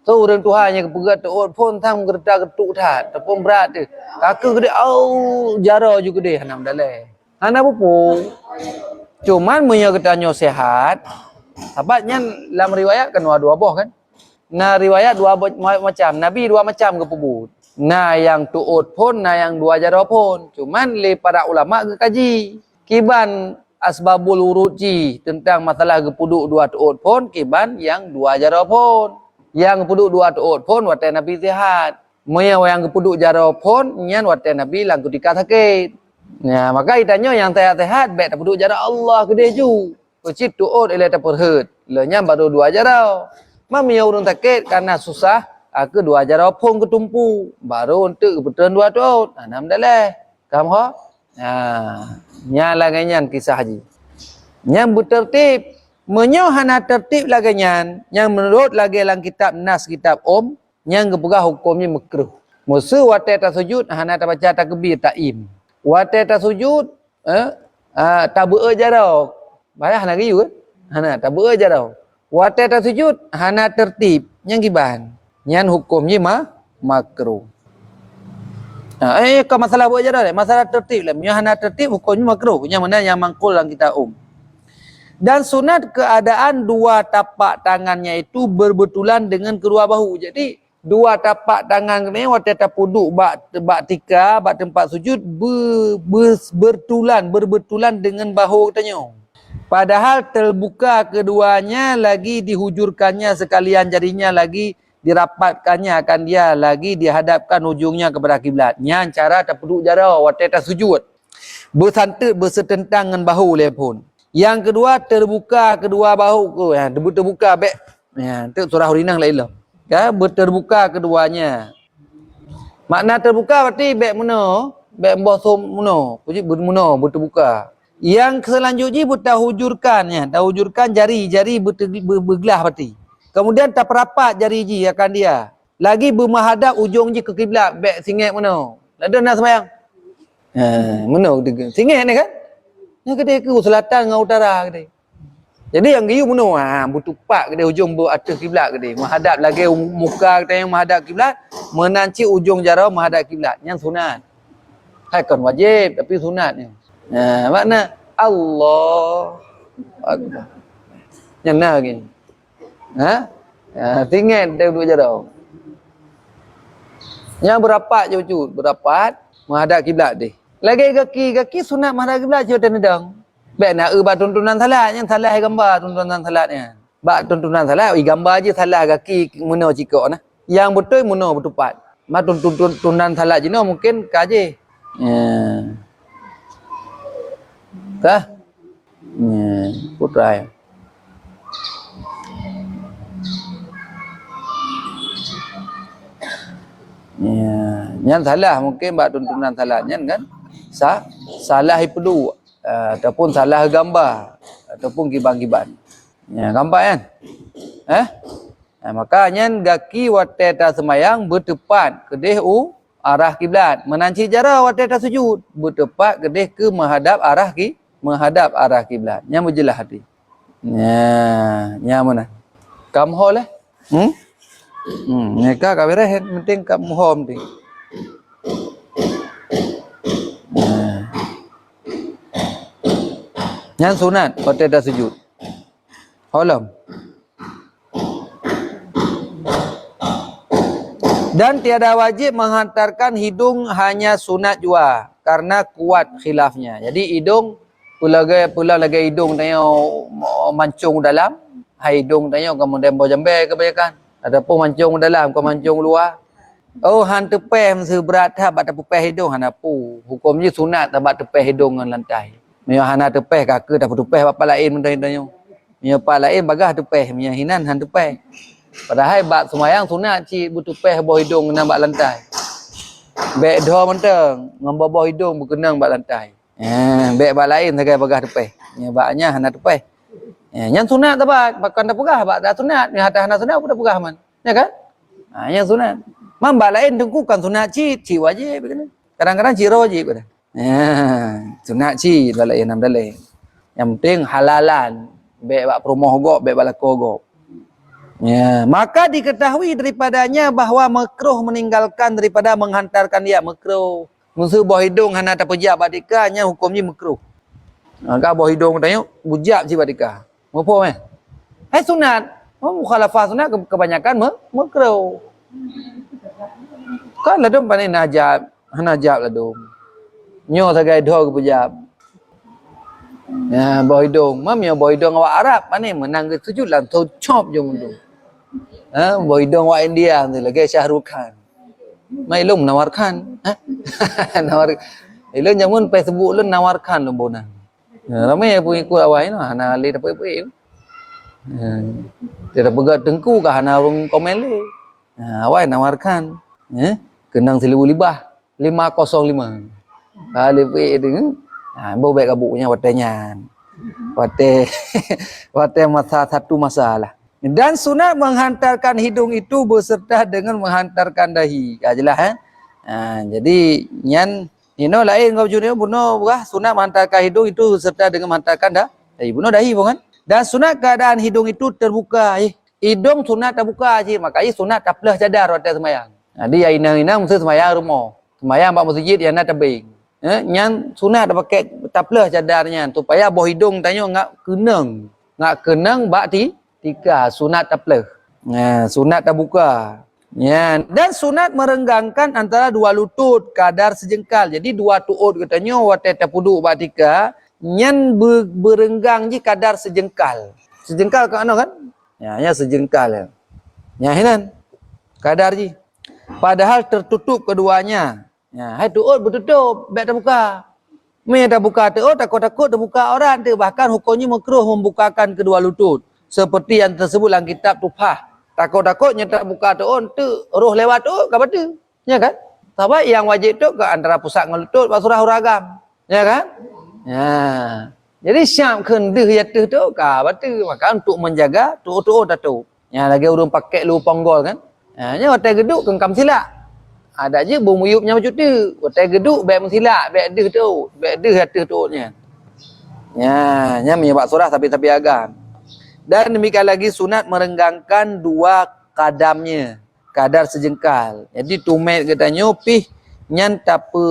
Tu orang Tuhan yang pegat tuut pun tam gerta getuk tat. Tepung berat tu. Kakak gede jarau juga deh hanam dalai. Anak pupuk. Cuman punya ketanya sehat. Sahabatnya dalam riwayat kan dua boh kan. Nah riwayat dua macam. Nabi dua macam ke pebut. Nah yang tuut pun, nah yang dua jarau pun. Cuman le para ulama ke kaji. Kiban asbabul uruji tentang masalah kepuduk dua tuut pun. Kiban yang dua jarau pun. Yang kepuduk dua tuut pun waktu Nabi sehat. Yang kepuduk jarau pun nyan waktu Nabi lang ketika sakit. Ya, maka itanya yang sehat-sehat baik tak puduk jarau Allah gede ju. Kecil tuut ele tak perhet. Lenya baru dua jarau. Mami orang sakit karena susah, aku dua jarau pun ketumpu. Baru untuk kebetulan dua tuut. Anam daleh. Kamu ha? Nyala ganyan kisah haji. Yang bertertib. Menyohana tertib lagi nyan. Yang menurut lagi dalam kitab Nas, kitab yang kepegah hukumnya makruh. Musuh waktu tak sujud, hana tak baca takbir taim. Waktu tak sujud, tak berjarau. Banyak hana riu kan? Hana tak berjarau. Waktu tak sujud, hana tertib. Yang kiban. Yang hukumnya makruh. Kau masalah berjarau ni, masalah tertib lah. Yang hana tertib hukumnya makruh. Yang mana yang mangkul dalam kitab Dan sunat keadaan dua tapak tangannya itu berbetulan dengan kedua bahu. Jadi dua tapak tangan ni waktu terpuduk bak tika, bak tempat sujud berbetulan dengan bahu katanya. Padahal terbuka keduanya lagi dihujurkannya sekalian jarinya lagi dirapatkannya akan dia lagi dihadapkan ujungnya kepada kiblat. Yang cara terpuduk jarau waktu tersujud. Bersantut bersetentang dengan bahu le pun. Yang kedua terbuka kedua bahu terbuka baik. Ya, tu surah Hurinang lain lah. Ya, terbuka keduanya. Makna terbuka berarti baik mana? Baik bosom mana? Puji bermuna terbuka. Yang selanjutnya bertahujurkan jari-jari bergelah berarti. Kemudian tak perapat jari ji akan dia. Lagi bermenghadap ujung ji ke kiblat baik singgit mana? Ada nak sembahyang. Mana singgit ni kan? Yang kedai ke selatan dengan utara kedai. Jadi yang giu bunuh bertupak kedai ujung atas kiblat kedai. Menghadap lagi muka kedai yang menghadap kiblat, menanci ujung jarau menghadap kiblat. Yang sunat. Hai kan wajib tapi sunatnya. Makna Allah Akbar. Yang nak lagi. Tinggal dia duduk jarau. Yang berapat je wujud, berapat menghadap kiblat dia. Lagi kaki sunat menghadap kiblat je tenedang. Baik nak bak tuntunan salat, yang salah gambar tuntunan salatnya. Bak tuntunan salat, gambar je salah kaki muna cikok nah. Yang betul muna bertupat. Mak tuntunan salat je mungkin kaje. Kah? Putrai. Yang salah mungkin bak tuntunan salatnya kan. Salah perlu ataupun salah gambar ataupun kiban-kiban. Gambar kan? Makanya gaki waktu tak semayang bertepat kedih arah kiblat. Menanci jarau waktu tak sujud bertepat kedih ke menghadap arah kiblat. Yang berjelas hati. Yang mana? Kamu lah. Mereka kabirah penting kamu penting. Yang sunat waktu dah sujud. Holam. Dan tiada wajib menghantarkan hidung hanya sunat jua karena kuat khilafnya. Jadi hidung pula lagi hidung tanya mancung dalam, hidung tanya kemudian bawa jambe kebanyakan. Adapun mancung dalam ke mancung luar. Han tepeh seberat tak bat tepeh hidung han apa. Hukumnya sunat tak bat tepeh hidung dengan lantai. Mia hana tepeh kaki dah tepeh apa lain benda tanya. Mia apa lain bagah tepeh, mia hinan han tepeh. Padahal bak semayang sunat cik bertupeh bawah hidung kena bak lantai. Bek doa menteng ngam bawah hidung berkenang bak lantai. Bek bak lain segai bagah tupeh. Nya baknya hana tupeh. Yang sunat tabat bahkan dah pegah bak dah sunat ni hata hana sunat pun dah pegah man. Ya kan? Yang sunat. Mam bak lain dengkukan sunat cik wajib kena. Kadang-kadang cik wajib kena. Sunat cik bak lain nam daleh. Yang penting halalan. Bek bak promoh gok, bek bak lako gok. Ya, maka diketahui daripadanya bahawa makruh meninggalkan daripada menghantarkan dia makruh. Musuh bawah hidung hana tak pejak badikanya hukumnya makruh. Maka bawah hidung tanya bujak si badika. Apa sunat. Mukhalafah sunat kebanyakan makruh. Kan lah dong pandai najab, hanajab lah dong. Nyo sagai doh ke pejak. Ya, bawah hidung. Mam ya bawah hidung awak Arab pandai menang ke sujud lah cop je mundur. Bawah hidung awak India tu lagi Syahrul Khan. Mai lum nawarkan. Nawar. Ilun jamun pe sebut lun nawarkan lum bona. Ramai pun ikut awak ni hana le dapat apa. Dia pegat tengku kah hana orang komen le. Awak nawarkan. Kenang 1505. Kali pe tu. Bo baik kabuknya watanya. Wate masa satu masalah. Dan sunat menghantarkan hidung itu beserta dengan menghantarkan dahi. Jelas jadi nyan ino lain kau junior bunuh sunat menghantarkan hidung itu beserta dengan menghantarkan dahi. Bunuh dahi bukan? Dan sunat keadaan hidung itu terbuka. Hidung sunat terbuka je, makanya sunat taplah cadar waktu semayang. Jadi ya ina mesti semayang rumah. Semayang bak masjid yang nak tebing. Nyan sunat dah pakai taplah cadarnya supaya bawah hidung tanya ngak kenang bak tika sunat taplah. Sunat terbuka. Dan sunat merenggangkan antara dua lutut kadar sejengkal. Jadi dua tuut katanya wate tapuduk bak tika nyan berenggang je kadar sejengkal. Sejengkal kat mana kan? Ya sejengkal. Ya hinan. Kadar je. Padahal tertutup keduanya. Hai tuut bertutup, beg terbuka. Me dah buka tuut takut-takut terbuka orang tu. Bahkan hukumnya makruh membukakan kedua lutut. Seperti yang tersebut dalam kitab Tufah. Takut-takutnya tak buka tuut tu roh lewat tuut ke batu. Ya kan? Sebab yang wajib tu ke antara pusat dengan lutut bak surah huragam. Ya kan? Jadi siap kendih jatuh tu ke batu. Maka untuk menjaga tuut-tuut tu. Yang lagi urung pakai lu ponggol kan. Nya hotel geduk kengkam silap. Ada je bumuyupnya macam tu. Hotel geduk baik mensilap, baik deh tu. Baik deh hati tuutnya. Nya menyebab surah tapi agam. Dan demikian lagi sunat merenggangkan dua kadamnya. Kadar sejengkal. Jadi tumet katanya pih nyan tapa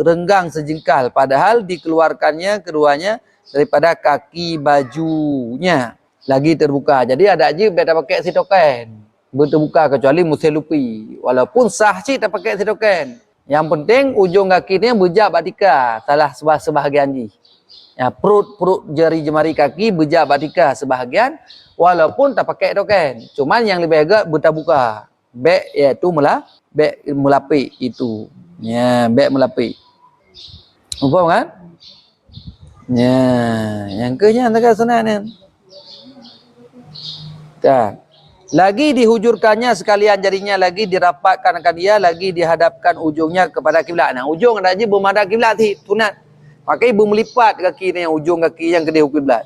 renggang sejengkal. Padahal dikeluarkannya keduanya daripada kaki bajunya. Lagi terbuka. Jadi ada je tak pakai sitokan. Berterbuka kecuali muselupi. Walaupun sah cik tak pakai sitokan. Yang penting ujung kaki ni berjak batika. Salah sebahagian ji. Perut jari jemari kaki berjak batika sebahagian. Walaupun tak pakai token. Cuman yang lebih agak berterbuka. Beg iaitu beg melapik itu. Beg melapik. Faham kan? Yang kenya antara sunat ni. Tak. Lagi dihujurkannya sekalian jarinya, lagi dirapatkan akan dia, lagi dihadapkan ujungnya kepada kiblat. Nah, ujung ada je bermadhab kiblat sunat. Maka ibu melipat kaki ni, ujung kaki yang kedua kiblat.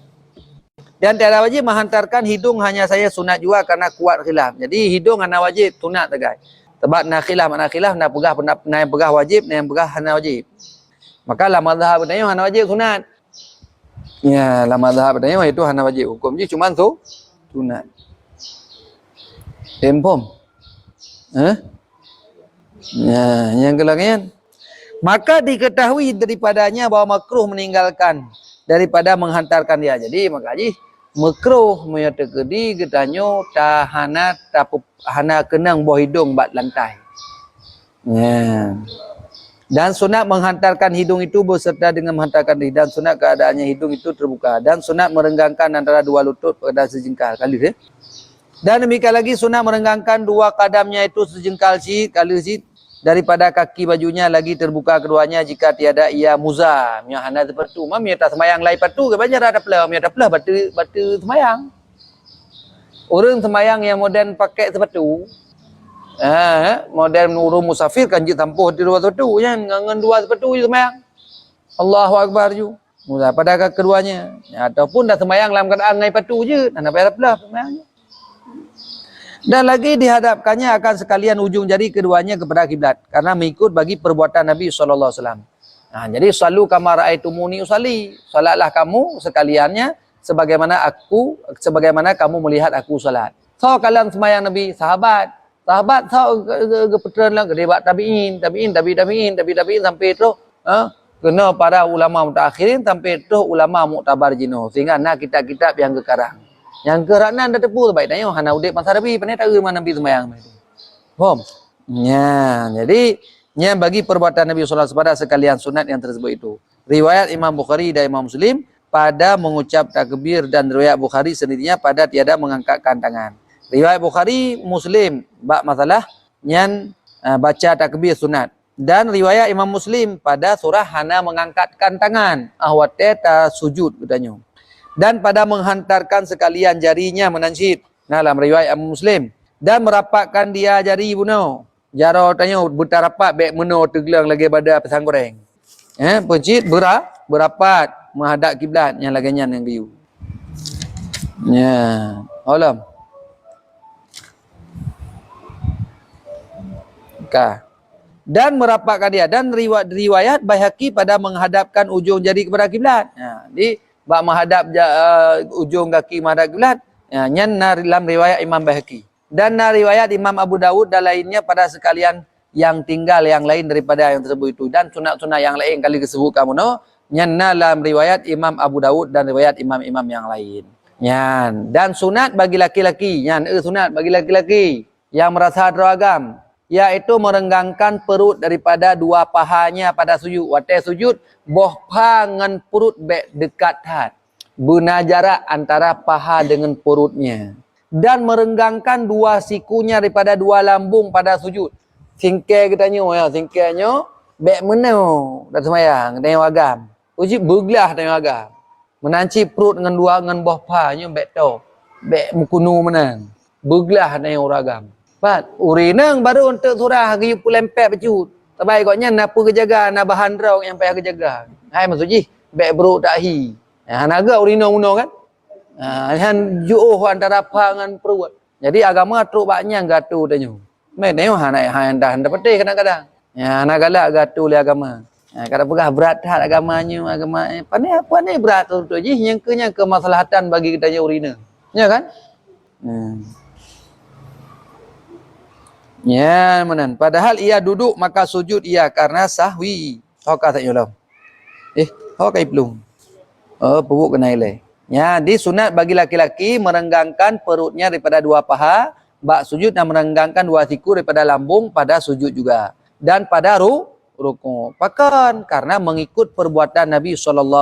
Dan tiada wajib menghantarkan hidung hanya saya sunat juga karena kuat khilaf. Jadi hidung hanya wajib sunat tegai. Sebab nak khilaf nak pegah yang pegah wajib, yang pegah hanya wajib. Maka la mazhab tanya hanya wajib sunat. Ya, la mazhab tanya itu hanya wajib. Hukum je cuma tu sunat. Tempom. Yang kelangin. Maka diketahui daripadanya bahawa makruh meninggalkan daripada menghantarkan dia. Jadi makanya makruh menyatakan ketanyo tahana hana kenang bawah hidung bat lantai. Dan sunat menghantarkan hidung itu beserta dengan menghantarkan diri. Dan sunat keadaannya hidung itu terbuka. Dan sunat merenggangkan antara dua lutut pada sejengkal. Kali Dan demikian lagi sunat merenggangkan dua kadamnya itu sejengkal kali daripada kaki bajunya lagi terbuka keduanya jika tiada ia muzam. Yang hana seperti tu. Mam tak semayang lai patu ke banyak ada pelah. Mam tak pelah batu semayang. Orang semayang yang moden pakai sepatu. Moden urung musafir kan je tampuh di dua sepatu kan. Ngan dua sepatu je semayang. Allahu Akbar ju. Mula pada keduanya. Ataupun dah semayang dalam keadaan ngai patu je. Dan apa pula semayangnya. Dan lagi dihadapkannya akan sekalian ujung jari keduanya kepada kiblat karena mengikut bagi perbuatan Nabi sallallahu alaihi wasallam. Jadi salu kama raaitumuni usalli. Salatlah kamu sekaliannya sebagaimana kamu melihat aku salat. So kalian semayang Nabi sahabat so kepetran lah debat tabiin sampai terus kena para ulama mutakhirin sampai terus ulama muktabar jino sehingga nak kitab-kitab yang kekarang. Yang kerana anda tepu baik tanya hana udip masa Nabi pandai tak mana Nabi semayang itu. Faham? Jadi bagi perbuatan Nabi sallallahu alaihi wasallam sekalian sunat yang tersebut itu. Riwayat Imam Bukhari dan Imam Muslim pada mengucap takbir dan riwayat Bukhari sendirinya pada tiada mengangkatkan tangan. Riwayat Bukhari Muslim bab masalah baca takbir sunat dan riwayat Imam Muslim pada surah hana mengangkatkan tangan ahwate ta sujud katanya. Dan pada menghantarkan sekalian jarinya menansyid dalam riwayat Muslim dan merapatkan dia jari buno jaro tanya buta rapat bek meno teglang lagi pada pesang goreng pencit berapat menghadap kiblat yang laginya yang biu alam dan merapatkan dia dan riwayat Baihaqi pada menghadapkan ujung jari kepada kiblat di bak menghadap ujung kaki menghadap kiblat dalam riwayat Imam Baihaqi dan riwayat Imam Abu Dawud dan lainnya pada sekalian yang tinggal yang lain daripada yang tersebut itu dan sunat-sunat yang lain kali disebut kamu dalam riwayat Imam Abu Dawud dan riwayat imam-imam yang lain dan sunat bagi laki-laki sunat bagi laki-laki yang merasa teragam yaitu merenggangkan perut daripada dua pahanya pada sujud. Watai sujud, boh paha dengan perut dekat hat. Guna jarak antara paha dengan perutnya. Dan merenggangkan dua sikunya daripada dua lambung pada sujud. Singkai katanya, singkainya, bek menau, dah semayang, tengok agam. Ujib bergelah tengok agam. Menanci perut dengan boh pahanya, bek tau. Bek mukunu menang. Bergelah tengok ragam. Urinang baru untuk surah giyu pulempet pecut. Terbaik koknya napa kejaga na bahan rauk yang payah kejaga. Hai maksudji bek beruk tak hi. Naga urinang uno kan. Han juuh antara apa dengan perut. Jadi agama truk baknya gatu tanya. Mai tengok han dah petih kadang-kadang. Nak galak gatu le agama. Kada pegah berat hat agama pandai apa ni berat tu ji nyangkanya kemaslahatan bagi kita urinang. Ya kan? Menan. Padahal ia duduk maka sujud ia karena sahwi. Hokah tak nyolong. Hokah belum. Perut kena ilai. Di sunat bagi laki-laki merenggangkan perutnya daripada dua paha, bak sujud dan merenggangkan dua siku daripada lambung pada sujud juga. Dan pada rukuk. Pakan karena mengikut perbuatan Nabi SAW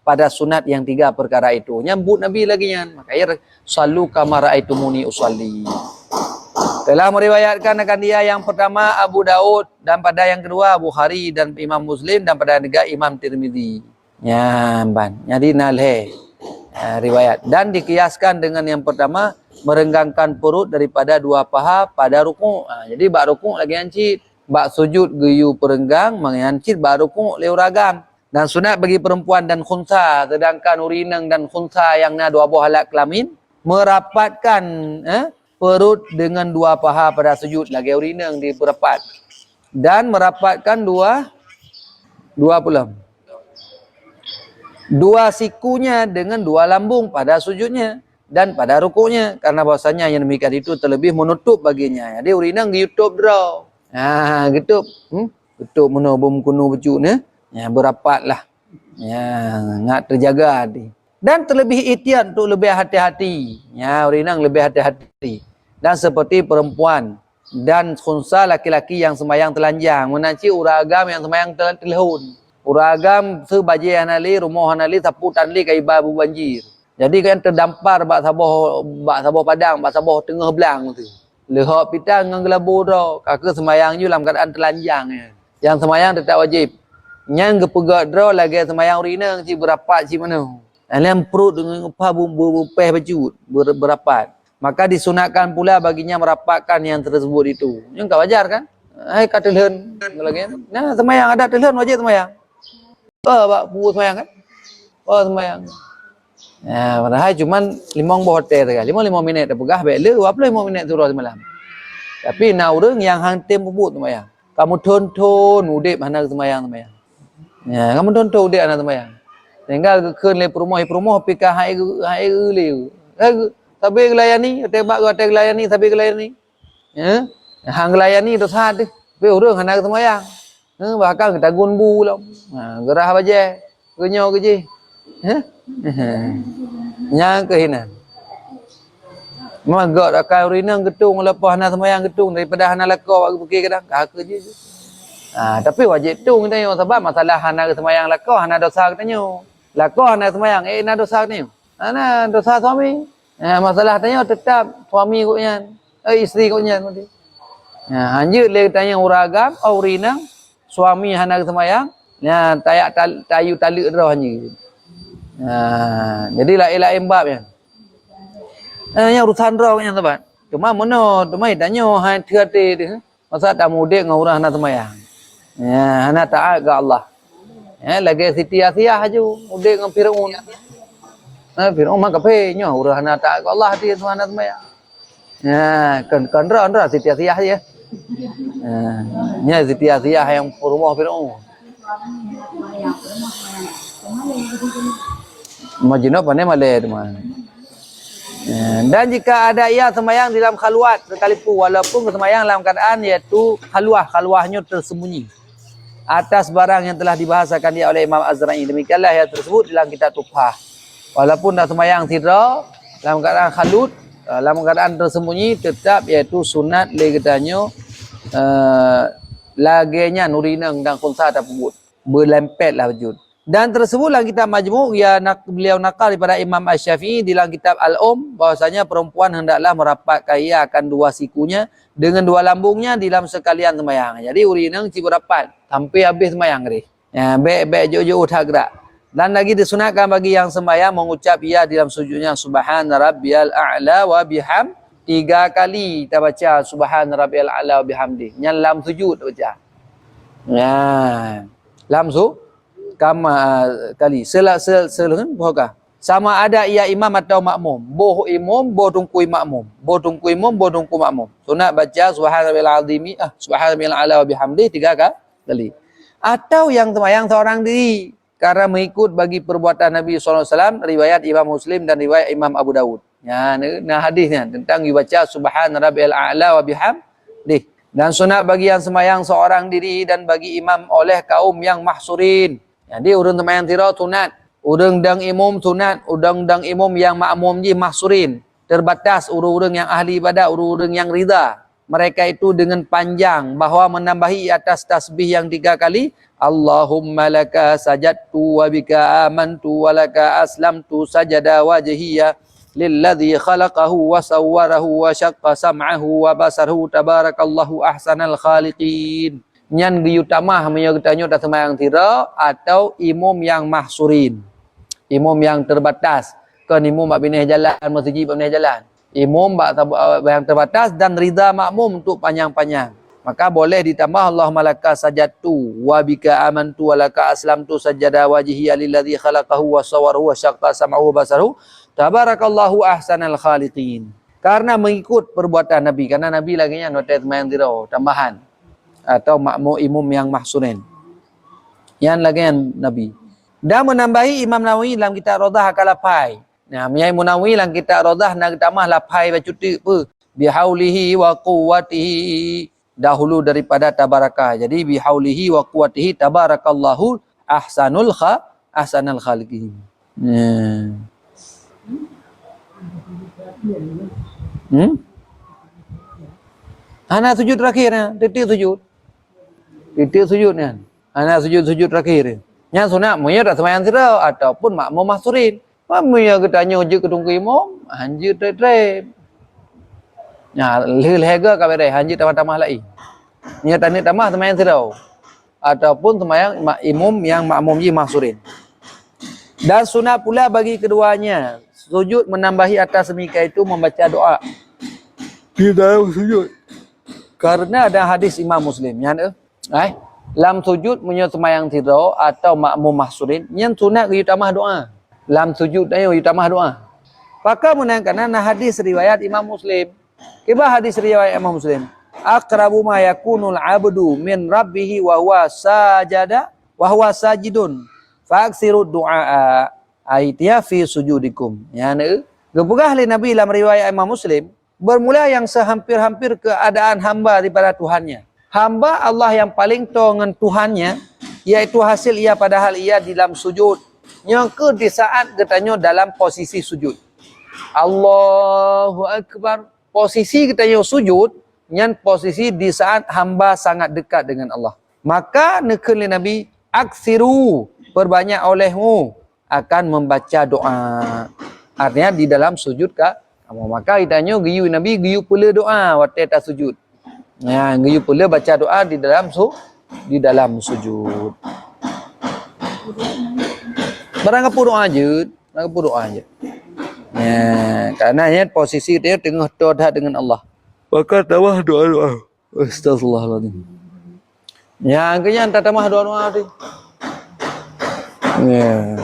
pada sunat yang tiga perkara itu. Nyambut Nabi lagi makanya salu kama raaitumuni usalli. Telah meriwayatkan akan dia yang pertama Abu Daud dan pada yang kedua Bukhari dan Imam Muslim dan pada yang ketiga Imam Tirmizi. Jadi nalhe riwayat dan dikiaskan dengan yang pertama merenggangkan perut daripada dua paha pada rukuk. Jadi bak rukuk lagi ancit, bak sujud geyu perenggang mengancit bak rukuk leu ragam. Dan sunat bagi perempuan dan khunsa sedangkan urinang dan khunsa yang dua buah alat kelamin merapatkan perut dengan dua paha pada sujud lagi urinang diperapat dan merapatkan dua sikunya dengan dua lambung pada sujudnya dan pada rukuknya karena bahasanya yang demikian itu terlebih menutup baginya. Jadi urinang di YouTube draw. Gitu. Betul menobum kuno becuknya. Berapatlah. Ngat terjaga hati. Dan terlebih ikhtiar untuk lebih hati-hati. Urinang lebih hati-hati. Dan seperti perempuan dan khunsa laki-laki yang sembahyang telanjang menanci uragam yang sembahyang telehun. Uragam sebaje anali rumah anali saputan li kai babu banjir. Jadi kan terdampar bak saboh padang, bak saboh tengah belang tu. Lehok pita dengan gelabu ro, kaka sembahyang ju dalam keadaan telanjang. Yang sembahyang tetap wajib. Yang gepegak ro lagi sembahyang urinang ci berapat ci mana. Dalam perut dengan apa bumbu peh baju berapat. maka disunatkan pula baginya merapatkan yang tersebut itu. Yang tak wajar kan? Hai kata telhon lagi. Nah, semayang ada telhon wajib semayang. Pak pu semayang kan? Oh, semayang. Nah, padahal cuman 5 hotel saja. 5 minit dah pegah baik le, apa 5 minit turun semalam. Tapi nak orang yang hang tem puput semayang. Kamu tonton udip anak semayang. Ya, kamu tonton udip anak semayang. Tinggal keun le perumoh pikah hai le. Sabi gelayani, tebak gua teg gelayani, sabi gelayani. Ya. Hang gelayani dosa deh. Pe urang anak semayang. Bahkan kita gunbu lah. Gerah baje. Genyo keji. Nya kehinan. Magak dak kau rinang getung lepas hana semayang getung daripada hana lako bagi fikir kadang kak je. Tapi wajib tung kita yo sebab masalah hana semayang lako hana dosa katanya. Lako hana semayang na dosa katanya. Hana dosa suami. Masalah tanya tetap suami koknya. Isteri koknya tadi. Hanya le tanya uragam au rinang suami hana semayang nya tayak tayu taluk dah hanya. Jadi lain-lain bab ya. Yang urusan roh yang tebat. Cuma mana temai tanya hai tiate dia. Masa tak mudik dengan orang hana semayang. Ya, hana taat ke Allah. Ya, lagi Siti Asiyah aju mudik dengan Firaun. Firaun mak kape nyo orang hana taat ke Allah dia hana semayang. Ya, kan roh Siti Asiyah dia. Nya Siti Asiyah yang rumah Firaun. Majnun pandai malai teman. Dan jika ada ia semayang di dalam khalwat sekalipun walaupun semayang dalam keadaan iaitu khalwahnya tersembunyi atas barang yang telah dibahasakan dia oleh Imam Azra'i. Demikianlah yang tersebut dalam kitab Tuphah. Walaupun dah semayang sidra dalam keadaan khalut, dalam keadaan tersembunyi tetap iaitu sunat legetanyo lagenya nurinang dan khunsa tersebut berlempetlah wujud. Dan tersebut dalam kitab Majmu' beliau nakal daripada Imam Asy-Syafi'i dalam kitab bahwasanya perempuan hendaklah merapatkan ia akan dua sikunya dengan dua lambungnya dalam sekalian semayang. Jadi urinang cipu rapat sampai habis semayang ni. Ya, baik jauh-jauh tak gerak. Dan lagi disunatkan bagi yang semayang mengucap ia dalam sujudnya subhana rabbiyal a'la wa biham 3 kali kita baca subhana rabbiyal a'la wa bihamdi. Yang dalam sujud kita baca. Ya. Dalam kama kali selun bohkah sama ada ia imam atau makmum boh imam boh tungkui makmum boh tungkui imam boh tungku makmum sunat baca subhanallahil azimi subhanallahil ala wa bihamdi 3 kali atau yang sembahyang seorang diri karena mengikut bagi perbuatan Nabi SAW riwayat Imam Muslim dan riwayat Imam Abu Dawud. Ya, nah hadisnya tentang dibaca subhanallahil a'la wa bihamdi. Dan sunat bagi yang sembahyang seorang diri dan bagi imam oleh kaum yang mahsurin. Jadi urang sembahyang tira sunat, urang dang imam sunat, urang dang imam yang makmum ji mahsurin. Terbatas urang-urang yang ahli ibadah, urang-urang yang ridha. Mereka itu dengan panjang bahawa menambahi atas tasbih yang 3 kali, Allahumma laka sajadtu wa bika amantu wa laka aslamtu sajada wajhiya lilladzi khalaqahu wa sawwarahu wa syaqqa sam'ahu wa basarahu tabarakallahu ahsanal khaliqin. Nyan diutamah menyertanya tak sembahyang tira atau imam yang mahsurin. Imam yang terbatas. Kan imam bak bineh jalan masjid bak bineh jalan. Imam bak yang terbatas dan ridha makmum untuk panjang-panjang. Maka boleh ditambah Allahumma laka sajadtu wa bika amantu wa laka aslamtu sajada wajhiya lilladzi khalaqahu wa sawwarahu wa syaqqa sam'ahu wa basarahu tabarakallahu ahsanal khaliqin. Karena mengikut perbuatan Nabi, karena Nabi lagi nya notet sembahyang tira tambahan atau makmum imam yang mahsurin. Yang lagi yang Nabi. Dan menambahi Imam Nawawi dalam kitab Radah akalapai. Nah, Imam Nawawi dalam kitab Radah nak tambah lapai bacuti apa? Bihaulihi wa quwwatihi dahulu daripada tabarakah. Jadi bihaulihi wa quwwatihi tabarakallahu ahsanul khaliqin. Ana sujud terakhir, titik sujud. Titik sujud kan. Ana sujud terakhir. Yang sunat moyo dak sembahyang tira ataupun makmum mahsurin. Moyo ketanya je ketunggu imam, hanji tre. Ya, lehega ka bere hanji tambah-tambah lai. Nya tani tambah sembahyang tira ataupun sembahyang imam yang makmum ji mahsurin. Dan sunat pula bagi keduanya sujud menambahi atas demikian itu membaca doa di dalam sujud. Karena ada hadis Imam Muslim yang lam sujud punya semayang tidur atau makmum mahsurin yang sunat ke tambah doa. Lam sujud ayo tambah doa. Maka menangkan hadis riwayat Imam Muslim. Kiba hadis riwayat Imam Muslim. Aqrabu ma yakunul abdu min rabbih wa huwa sajada wa huwa sajidun. Fa'aksiru du'a aitia fi sujudikum. Ya ne. Gepegah li Nabi dalam riwayat Imam Muslim, bermula yang sehampir-hampir keadaan hamba daripada Tuhannya. Hamba Allah yang paling tahu dengan Tuhannya, iaitu hasil ia padahal ia di dalam sujud. Yang di saat katanya dalam posisi sujud. Allahu Akbar. Posisi katanya sujud, yang posisi di saat hamba sangat dekat dengan Allah. Maka nekeli Nabi, aksiru, perbanyak olehmu akan membaca doa. Artinya di dalam sujud kah? Maka kitanya giyu Nabi giyu pula doa waktu tak sujud. Ya, giyu pula baca doa di dalam sujud. Barang apa doa je? Barang apa doa je? Ya, karena posisi dia tengah doa dengan Allah. Maka tambah doa-doa. Astagfirullahaladzim. Ya, akhirnya tak tambah doa-doa tu. Ya.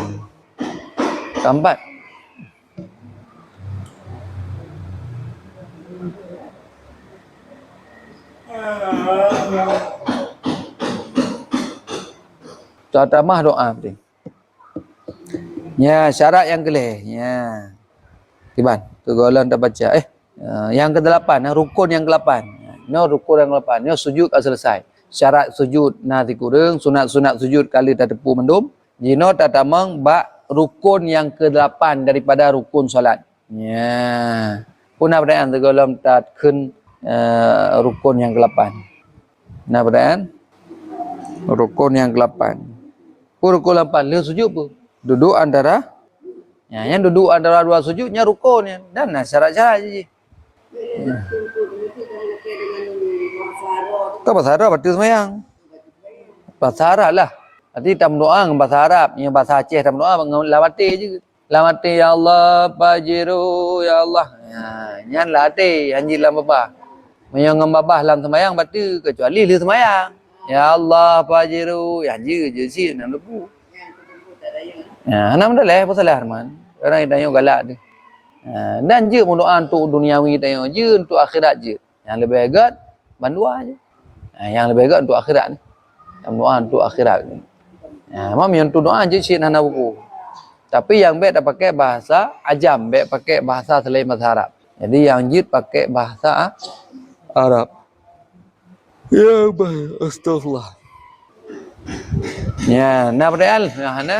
Keempat. Tambah doa tu. Ya, syarat yang kelih. Ya. Tiban, tu golongan tak baca. Yang ke-8, rukun yang ke-8. No rukun yang ke-8. No sujud dah selesai. Syarat sujud nanti kurang, sunat-sunat sujud kali tak tepu mendum. Jino tak tamang bak rukun yang ke-8 daripada rukun solat. Ya. Punah pertanyaan tu golongan tak kun rukun yang ke-8. Nah pertanyaan? Rukun yang ke-8. Rukun 8, dia sujud pun. Duduk antara yang duduk antara dua sujudnya rukunnya dan syarat-syarat je. Ya. Kau bahasa Arab berarti semayang. Bahasa Arab lah. Nanti tam doa dengan bahasa Arab, yang bahasa Aceh tam doa dengan lawati je. Lawati ya Allah, pajiru ya Allah. Ya, nyan lati anji lam babah. Menyang babah lam semayang berarti kecuali li semayang. Ya Allah, pajiru ya anji je si nak lepu. Ya, nama dah lah, apa salah Arman? Orang kita yang galak tu. Dan je pun doa untuk duniawi kita yang je untuk akhirat je. Yang lebih hebat, bandua je. Yang lebih hebat untuk akhirat ni. Yang doa untuk akhirat ni. Memang yang tu doa je cik nak buku. Tapi yang baik tak pakai bahasa ajam, baik pakai bahasa selain bahasa Arab. Jadi yang jid pakai bahasa Arab. Ya baik, astagfirullah. Ya, nak berdal, ya hana.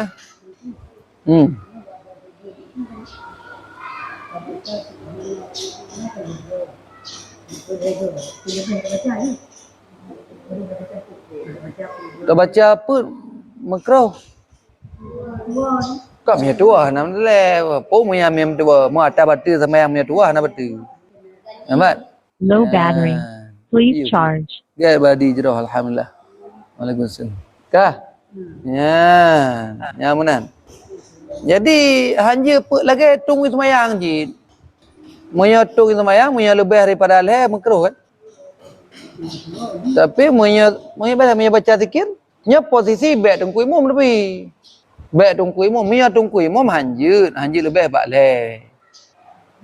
Tak baca apa makro. Kau punya tua nam le. Po punya mem tua, mu ata batu sama yang punya tua na batu. Nampak? Low battery. Please charge. Ya badi je dah alhamdulillah. Waalaikumsalam. Kah? Ya, ya menan. Jadi hanya pek lagi tunggu semayang je. Monya tunggu semayang, monya lebih daripada leh makruh kan. Tapi monya baca zikir, nya posisi baik tunggu imam lebih. Baik tunggu imam, monya tunggu imam hanjut lebih bak leh.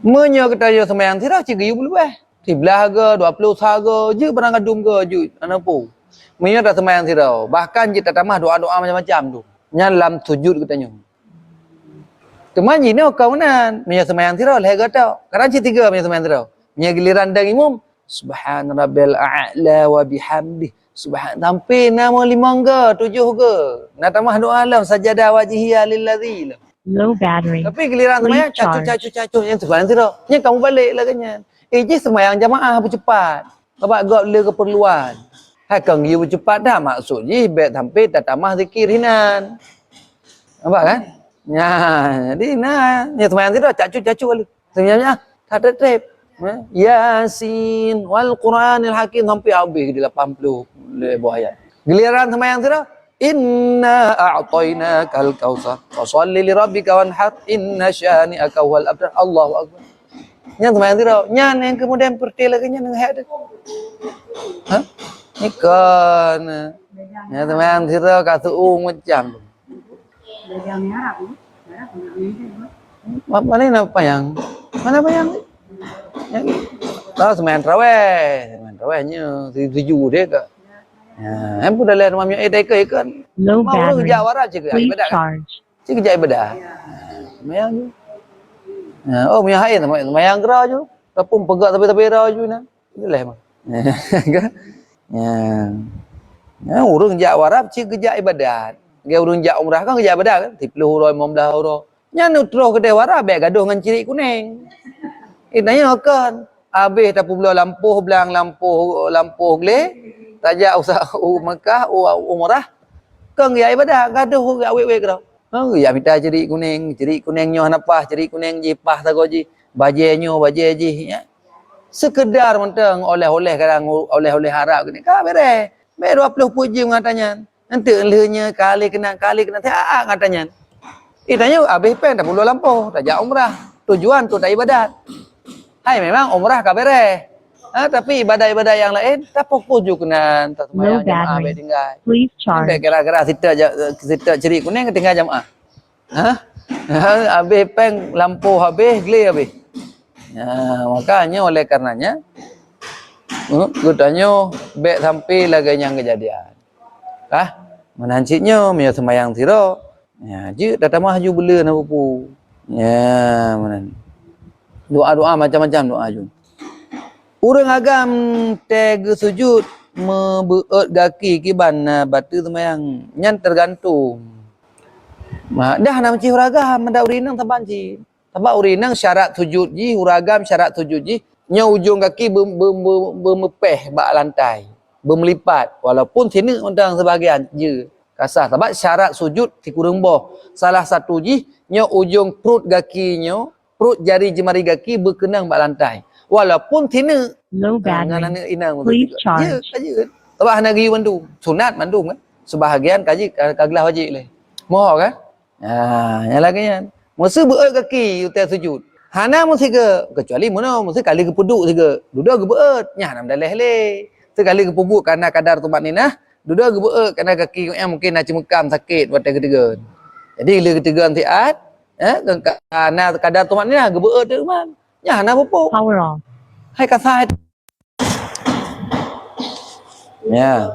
Monya kita yo semayang tirah cigiu lebih. 10 ke 20 saga je barang kadum ke je anak pu. Monya dah semayang tirah. Bahkan kita tambah doa-doa macam-macam tu. Nya dalam sujud katanya. Teman ni kau nan, punya semayang tirau leh kata. Kadang tiga punya semayang tirau. Punya giliran dan imam, subhan rabbil a'la wa bihamdi. Subhan sampai nama 5 ke 7 ke. Nak tambah doa alam sajadah wajhiya lillazi. Low battery. Tapi giliran semayang cacu yang semayang tirau. Nya kamu balik lah kan. Je semayang jamaah bercepat. Sebab gak le keperluan. Hai kang you bercepat dah maksud je baik sampai tak tambah zikir hinan. Nampak kan? Ya, jadi ya semayang tidur cacu kali. Sebenarnya tak ada trip. Yasin wal Quranil Hakim sampai habis di 80 lebih ayat. Giliran semayang tidur Inna a'tainakal kautsar fasholli li rabbika wanhar inna syani'aka huwal abtar. Allahu akbar. Nya teman tiro, nya yang kemudian perti lagi nya nang hade. Hah? Ikan. Nya teman tiro katu macam. Mana ini payang? Mana payang? Tahu semen rawehnya tujuh deh kak. Ya, em pun dah lihat mamnya dek kan. Low Mau lu battery. Jawa aja ke Please ibadah kan? charge. Cik kerja ibadah. Mayang je. Ya, oh punya hain mayang gerah je. Tapung pegak tapi gerah je na. Itulah mah. Kan? Ya. Ya, urang Jawa Arab cik kerja ibadah. Dia urang Jawa umrah kan kerja ibadah kan. 30 huruf 15 huruf. Nya nutro ke Dewa Arab gaduh dengan ciri kuning. Nanya kan. Habis tapi pula lampuh belang lampuh gle. Tajak usah Mekah umrah. Kan ya ibadah gaduh gak wek-wek dah. Ya minta ciri kuningnya napah, ciri kuning jipah tagoji. Baje ji ya. Sekedar mentang oleh-oleh kadang oleh-oleh harap gini. Ka bere. Bere 20 puji ngatanya. Nanti lehnya kali kena tak ngatanya. Tanya habis pen tak perlu lampuh, tajak umrah. Tujuan tu tak ibadat. Hai memang umrah ka bere. Tapi ibadah-ibadah yang lain tak fokus juga kena tak Low sembahyang jemaah battery. baik tinggal. Please Sampai charge. kira-kira kita ceri kuning tinggal jemaah. Habis peng lampu habis geli habis. Makanya oleh karenanya gudanya baik sampai lagi yang kejadian. Menanciknya mia sembahyang tiro. Ya, je datang mah haju bela na pupu. Ya, menan. Doa-doa macam-macam doa ju. Urang agam teg sujud membeut gaki kiban batu sembahyang nyan tergantung. Dah nak menci huragam mendak urinang tabanci. Tabak urinang syarat sujud ji huragam syarat sujud ji nya ujung kaki bermepeh bak lantai, bermelipat walaupun sini undang sebahagian je kasar sebab syarat sujud ti kurang boh. Salah satu ji nya ujung perut gakinya, perut jari jemari kaki berkenang bak lantai. Walaupun sini Low battery. Please charge. kaji. Sebab hana gi mandu, sunat mandu kan. Sebahagian kaji kaglah wajib leh. Moh kan? Yang lagi kan. Mesti beut kaki utai sujud. Hana mesti ke kecuali mana mesti kali ke puduk juga. Duduk ke beut, nya nam daleh le. Sekali ke pubuk karena kadar tumat ninah, duduk ke beut karena kaki yang mungkin nak cemekam sakit waktu ketiga. Jadi bila ketiga tiat, karena kadar tumat ninah ke beut tu man. Nya hana pupuk. Power off. Hai kasai. Ya.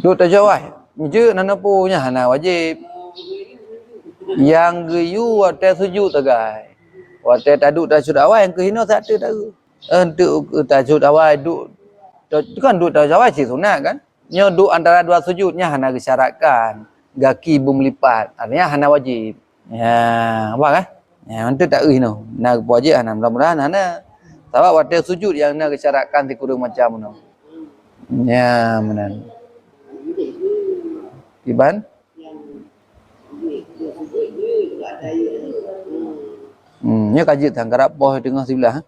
Duk tajawai. Je nana punya hana wajib. Yang geyu wate sujud tagai. Wate taduk tajud awal yang kehino tak ada tahu. Untuk tajud awal duk kan duk tajawai si sunat kan. Nya duk antara dua sujudnya hana disyaratkan. Gaki bermelipat. Artinya hana wajib. Ya, apa kan? Ya, nanti tak no. Nak wajib hana mudah-mudahan hana. Sebab wate sujud yang nak disyaratkan ti kurang macam no. Ya, menan. Iban? Nya kaji tang karap boh tengah sebelah.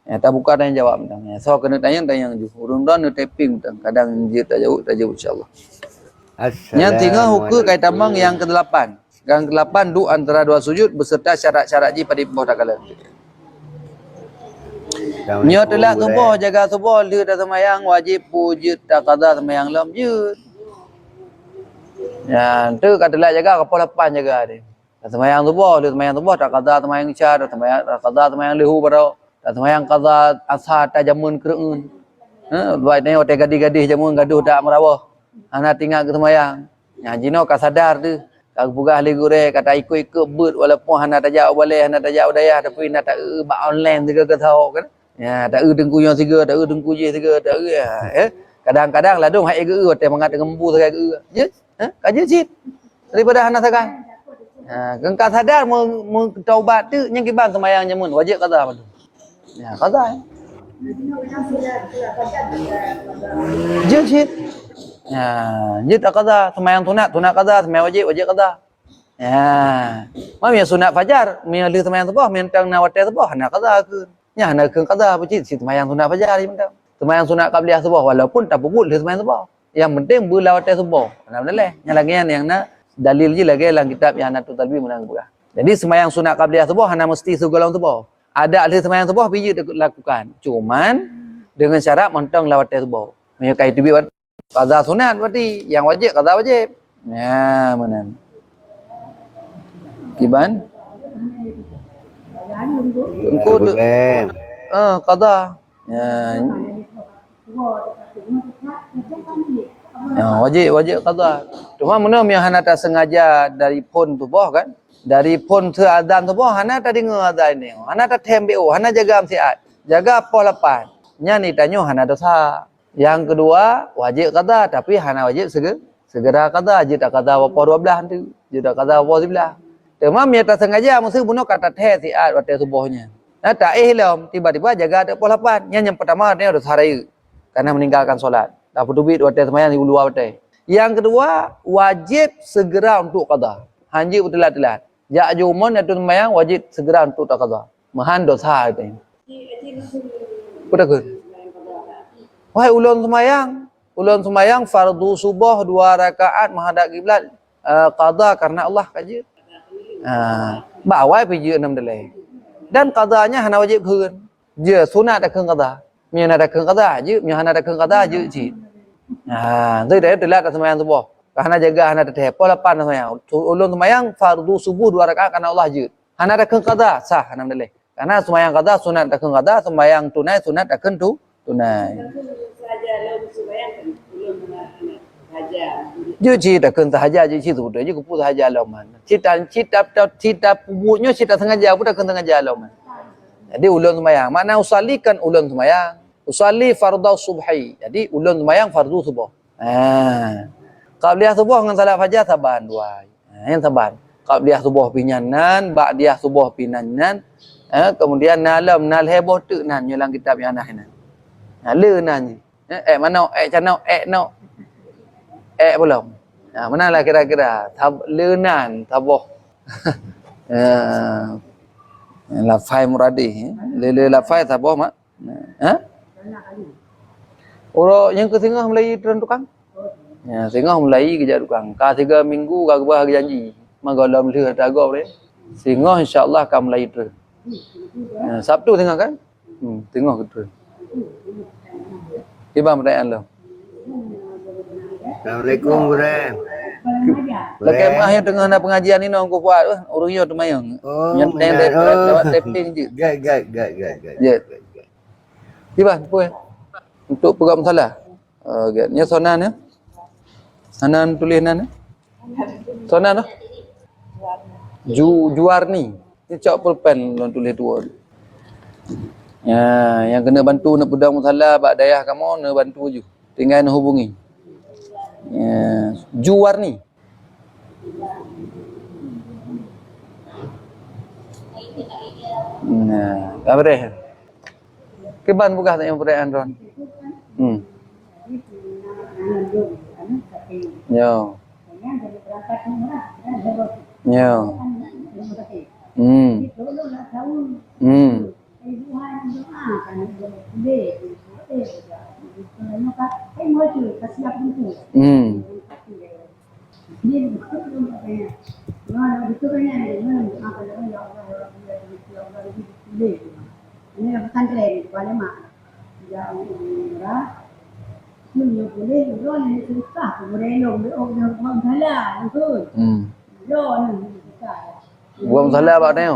Ya, tak buka dan jawab tang. Ya, so kena tanya ju. Urang don taping tang. Kadang je tak jauh insyaallah. Yang tinggal hukum kait tambang yang ke-8. Yang ke-8 du antara dua sujud beserta syarat-syarat ji pada boh takala. Nya telah subuh jaga subuh dia dah sembahyang wajib wujud tak qada sembahyang lam je. Ya, tu katalah jaga kapal 8 jaga dia. Sembahyang subuh tak qada sembahyang isya, tak qada sembahyang lihu baru, tak sembahyang qada asar tak jamun kereun. Buat ni hotel gadis-gadis jamun gaduh tak merawah. Ana tinggal ke sembahyang. Ya jino ka sadar tu. Ka bugah li gure kata ikut-ikut beut walaupun hana tajak boleh hana tajak daya tapi nak tak ba online juga ke tahu kan. Ya tak dengku yang tiga, tak dengku je tiga, tak ya. Kadang-kadang ladung hai ge hotel mangat ngembu sagai ge. Je. Kaji sit. Daripada hana sagai. Kengkak sadar taubat tu yang kiban sembahyang jamun wajib qada padu. Ya qada. Je sit. Ya, je tak qada sembahyang sunat qada, sembahyang wajib qada. Ya. Mami sunat fajar, mi li sembahyang subuh, mi tang na wate subuh hana qada ke. Nya hana ke qada beci sembahyang sunat fajar mentang. Sembahyang sunat qabliyah subuh walaupun tak boleh sembahyang subuh. Yang penting berlawatan subuh. Alhamdulillah. Yang lagi yang nak dalil je lagi dalam kitab yang Hanatul Talbi menang buah. Jadi sembahyang sunat qabliyah subuh hana mesti segolong subuh. Ada ahli sembahyang subuh biji lakukan. Cuman dengan syarat mentang lawatan subuh. Menyukai tu buat qada sunat berarti yang wajib qada wajib. Ya, mana? Kiban? Engkau tu qada. Ya, wajib qada. Cuma mana yang hana tak sengaja dari pon tubuh kan? Dari pon tu azan tubuh hana tak dengar azan ni. Hana tak tembe hana jaga amsiat. Jaga apa lapan. Nya ni tanyo hana dosa. Yang kedua, wajib qada tapi hana wajib segera qada. Je tak qada apa 12 tu. Je tak qada apa 11. Cuma dia tak sengaja mesti bunuh kata teh siat waktu subuhnya. Nah, tak ihlam tiba-tiba jaga ada pola 8. Yang pertama dia harus hari karena meninggalkan solat. Tak perlu duit waktu sembahyang di luar waktu. Yang kedua, wajib segera untuk qada. Hanji telat-telat. Ya jumun itu sembahyang wajib segera untuk tak qada. Mahan dosa itu. Betul. Wahai ulun sembahyang fardu subuh 2 rakaat menghadap kiblat qada karena Allah kaji. Bawa pergi 6 delai. Dan qadanya hana wajib keun. Je sunat tak keun qada. Mia nak keun qada je, mia hana tak keun qada je cik. Tu dah telat sembahyang subuh. Hana jaga hana tak tepo 8 sembahyang. Ulun sembahyang fardu subuh 2 rakaat karena Allah je. Hana tak keun qada sah 6 delai. Karena sembahyang qada sunat tak keun qada, sembahyang tunai sunat tak keun tunai. Je cita kena sahaja je cita betul je kupu sahaja alaman. Cita punya cita sengaja pun tak kena sengaja alaman. Jadi ulun sembahyang. Makna usalli kan ulun sembahyang. Usalli fardhu subhi. Jadi ulun sembahyang fardu subuh. Qabliyah subuh dengan salat fajar saban dua. Yang saban. Qabliyah subuh pinyanan, ba'diyah subuh pinyanan. Kemudian nalam nal heboh tu nan dalam kitab yang anak ni. Le nan. Mana canau no. Belum. Manalah kira-kira leunan taboh. Lafai muradi. Le lafai taboh mak. Orang yang ke tengah Melayu turun tukang. Ya, tengah Melayu kerja tukang. Ka 3 minggu ka gua janji. Magalam le tagaw le. Singah insya-Allah ka Melayu tu. Sabtu tengah kan? Tengah ke tu. Tiba pertanyaan lo. Assalamualaikum Gurem. Lekai mah yang tengah nak pengajian ni nak buat orang yo tu mayang. Yang lewat taping je. Gad. Ya. Tiba apa? Untuk program salah. Nya sonan ya. Sanan tulis nan. Sonan dah. Juarni. Ni cak pulpen long tulis dua. Ya, yang kena bantu nak pedang salah bak dayah kamu nak bantu je. Tinggal nak hubungi. Ya, Juwarni. Nah, apa dia? Keban buka tanya perayaan Ron. Yo. Yo. Buang salah apa dia?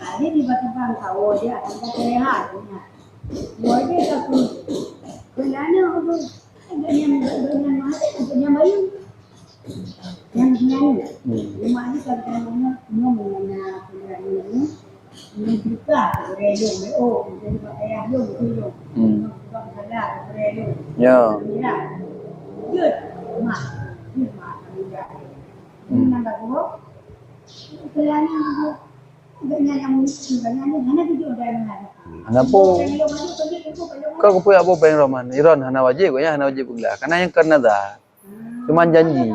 Ini tiba-tiba tahu dia akan terlihat. Buat dia aku kenanya aku dengan bayu yang sebenarnya rumah ini kadang-kadang mengenai ini juga beredar jadi ayah lu betul bukan salah beredar ya good mak ini nambah dua kelihatan aku banyak yang hanya video dan Hanapo. Kau punya apa pengen Roman? Iran hana wajib ya hana wajib pula. Karena yang kena dah. Cuma janji.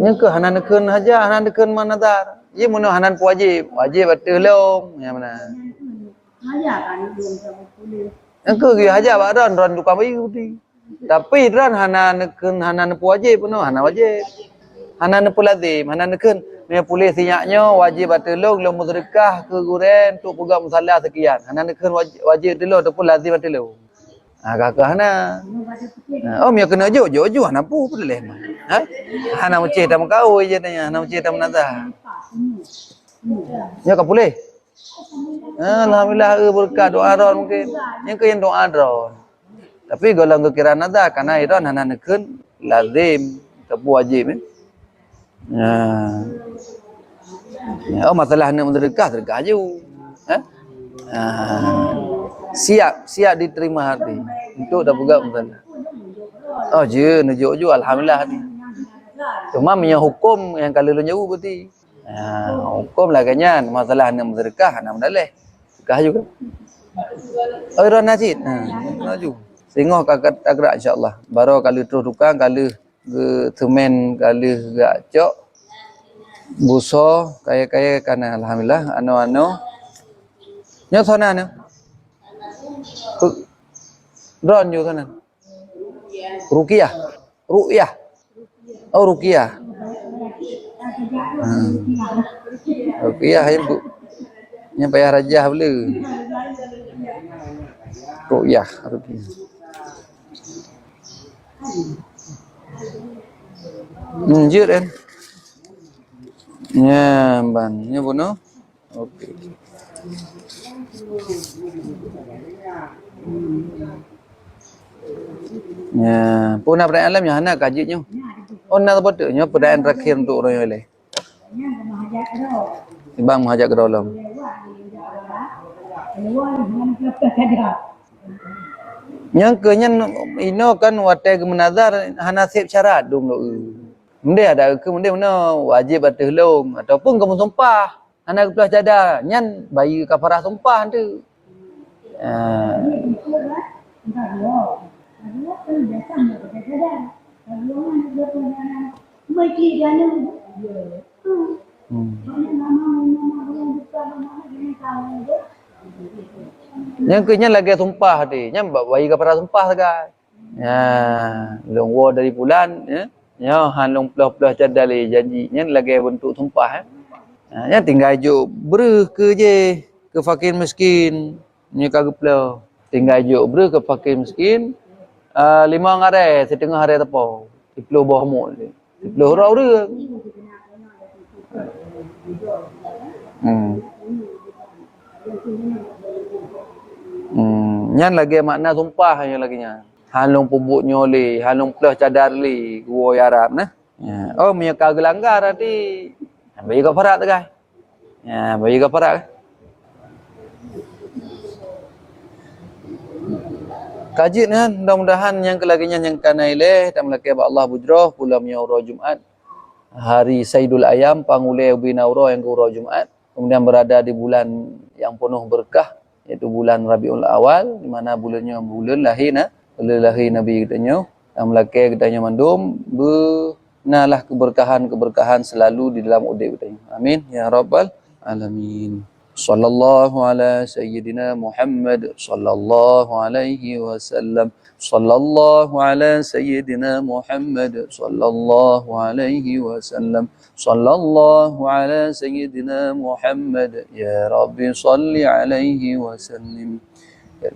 Yang ke hana neken haja, hana neken mana dar. Ye mun hanan pu wajib, wajib betul long, ya mana. Engko ge haja ba ron tukang bayu ti. Tapi ron hanan pu wajib no, hanan wajib. Hanan pu lazim, hanan keun ni polis sinyaknya wajib betul long mudrikah ke guren untuk pegang musallah sekian. Hanan keun wajib betul ataupun lazim betul. Kakak hana. Oh mia kena jo hana pu boleh mah. Ha? Hana uceh tam kau je tanya, hana uceh tam nazar. Ya ka boleh. Alhamdulillah berkat doa ron mungkin. Yang ke yang doa ron. Tapi golong kekira nazar karena iron hana nekeun lazim ataupun wajib Ya. Oh masalah nak sedekah je. Ha? Siap diterima hati untuk dah pegang masalah. Oh je nujuk alhamdulillah hati. Cuma punya hukum yang kalau lu jauh berarti. Hukum lah kanyan masalah nak sedekah nak mendalih. Sedekah juga. Oh ron nasid. Maju. Sengok kakak agak insya-Allah. Baru kalau terus tukang kalau ke semen kalau gak cok buso kaya kana alhamdulillah ano nya sana ne ron yo sana ruqyah oh ruqyah ruqyah yang bu nya payah rajah bela ruqyah Jut kan nya ban nya bono okey nya puna perayaan alam yang hana kajitnya ona betul nya perayaan terakhir untuk orang yang lain ibang menghajak ke dalam yang kenyan ino kan watai ke menazar hana siap syarat dum lo Mende ada ke mende mana wajib batal long ataupun kamu sumpah anak kelas jada nyan bayi kafarah sumpah tu. Yang kenya lagi sumpah ti, nyan bayi kafarah sumpah sagai. Long war dari bulan ya. Ya, halong pelah-pelah cadali janjinya lagi bentuk sumpah ya tinggal juk ber ke je ke fakir miskin nya kagak pelah tinggal juk ber ke fakir miskin 5 hari setengah hari tepo 10 bawah mul 10 rau dia nyan lagi makna sumpah yang lagi nya halong pubuk nyole, halong pelah cadar li, gua Arab nah. Oh, punya kagak langgar tadi. Bagi kafarat tu guys. Bagi kafarat. Kaji ni mudah-mudahan yang kelaginya yang kana ileh dan melaki Allah bujroh pulam yauro Jumat. Hari Saidul Ayam pangule binauro yang ke Jumat. Kemudian berada di bulan yang penuh berkah iaitu bulan Rabiul Awal di mana bulannya bulan lahir lahir Nabi katanya yang melaki katanya mandum benalah keberkahan selalu di dalam udip katanya. Amin ya rabbal alamin. Sallallahu ala sayyidina Muhammad sallallahu alaihi wasallam. Sallallahu ala sayyidina Muhammad sallallahu alaihi wasallam. Sallallahu ala sayyidina Muhammad ya Rabbi salli alaihi wasallim. Ya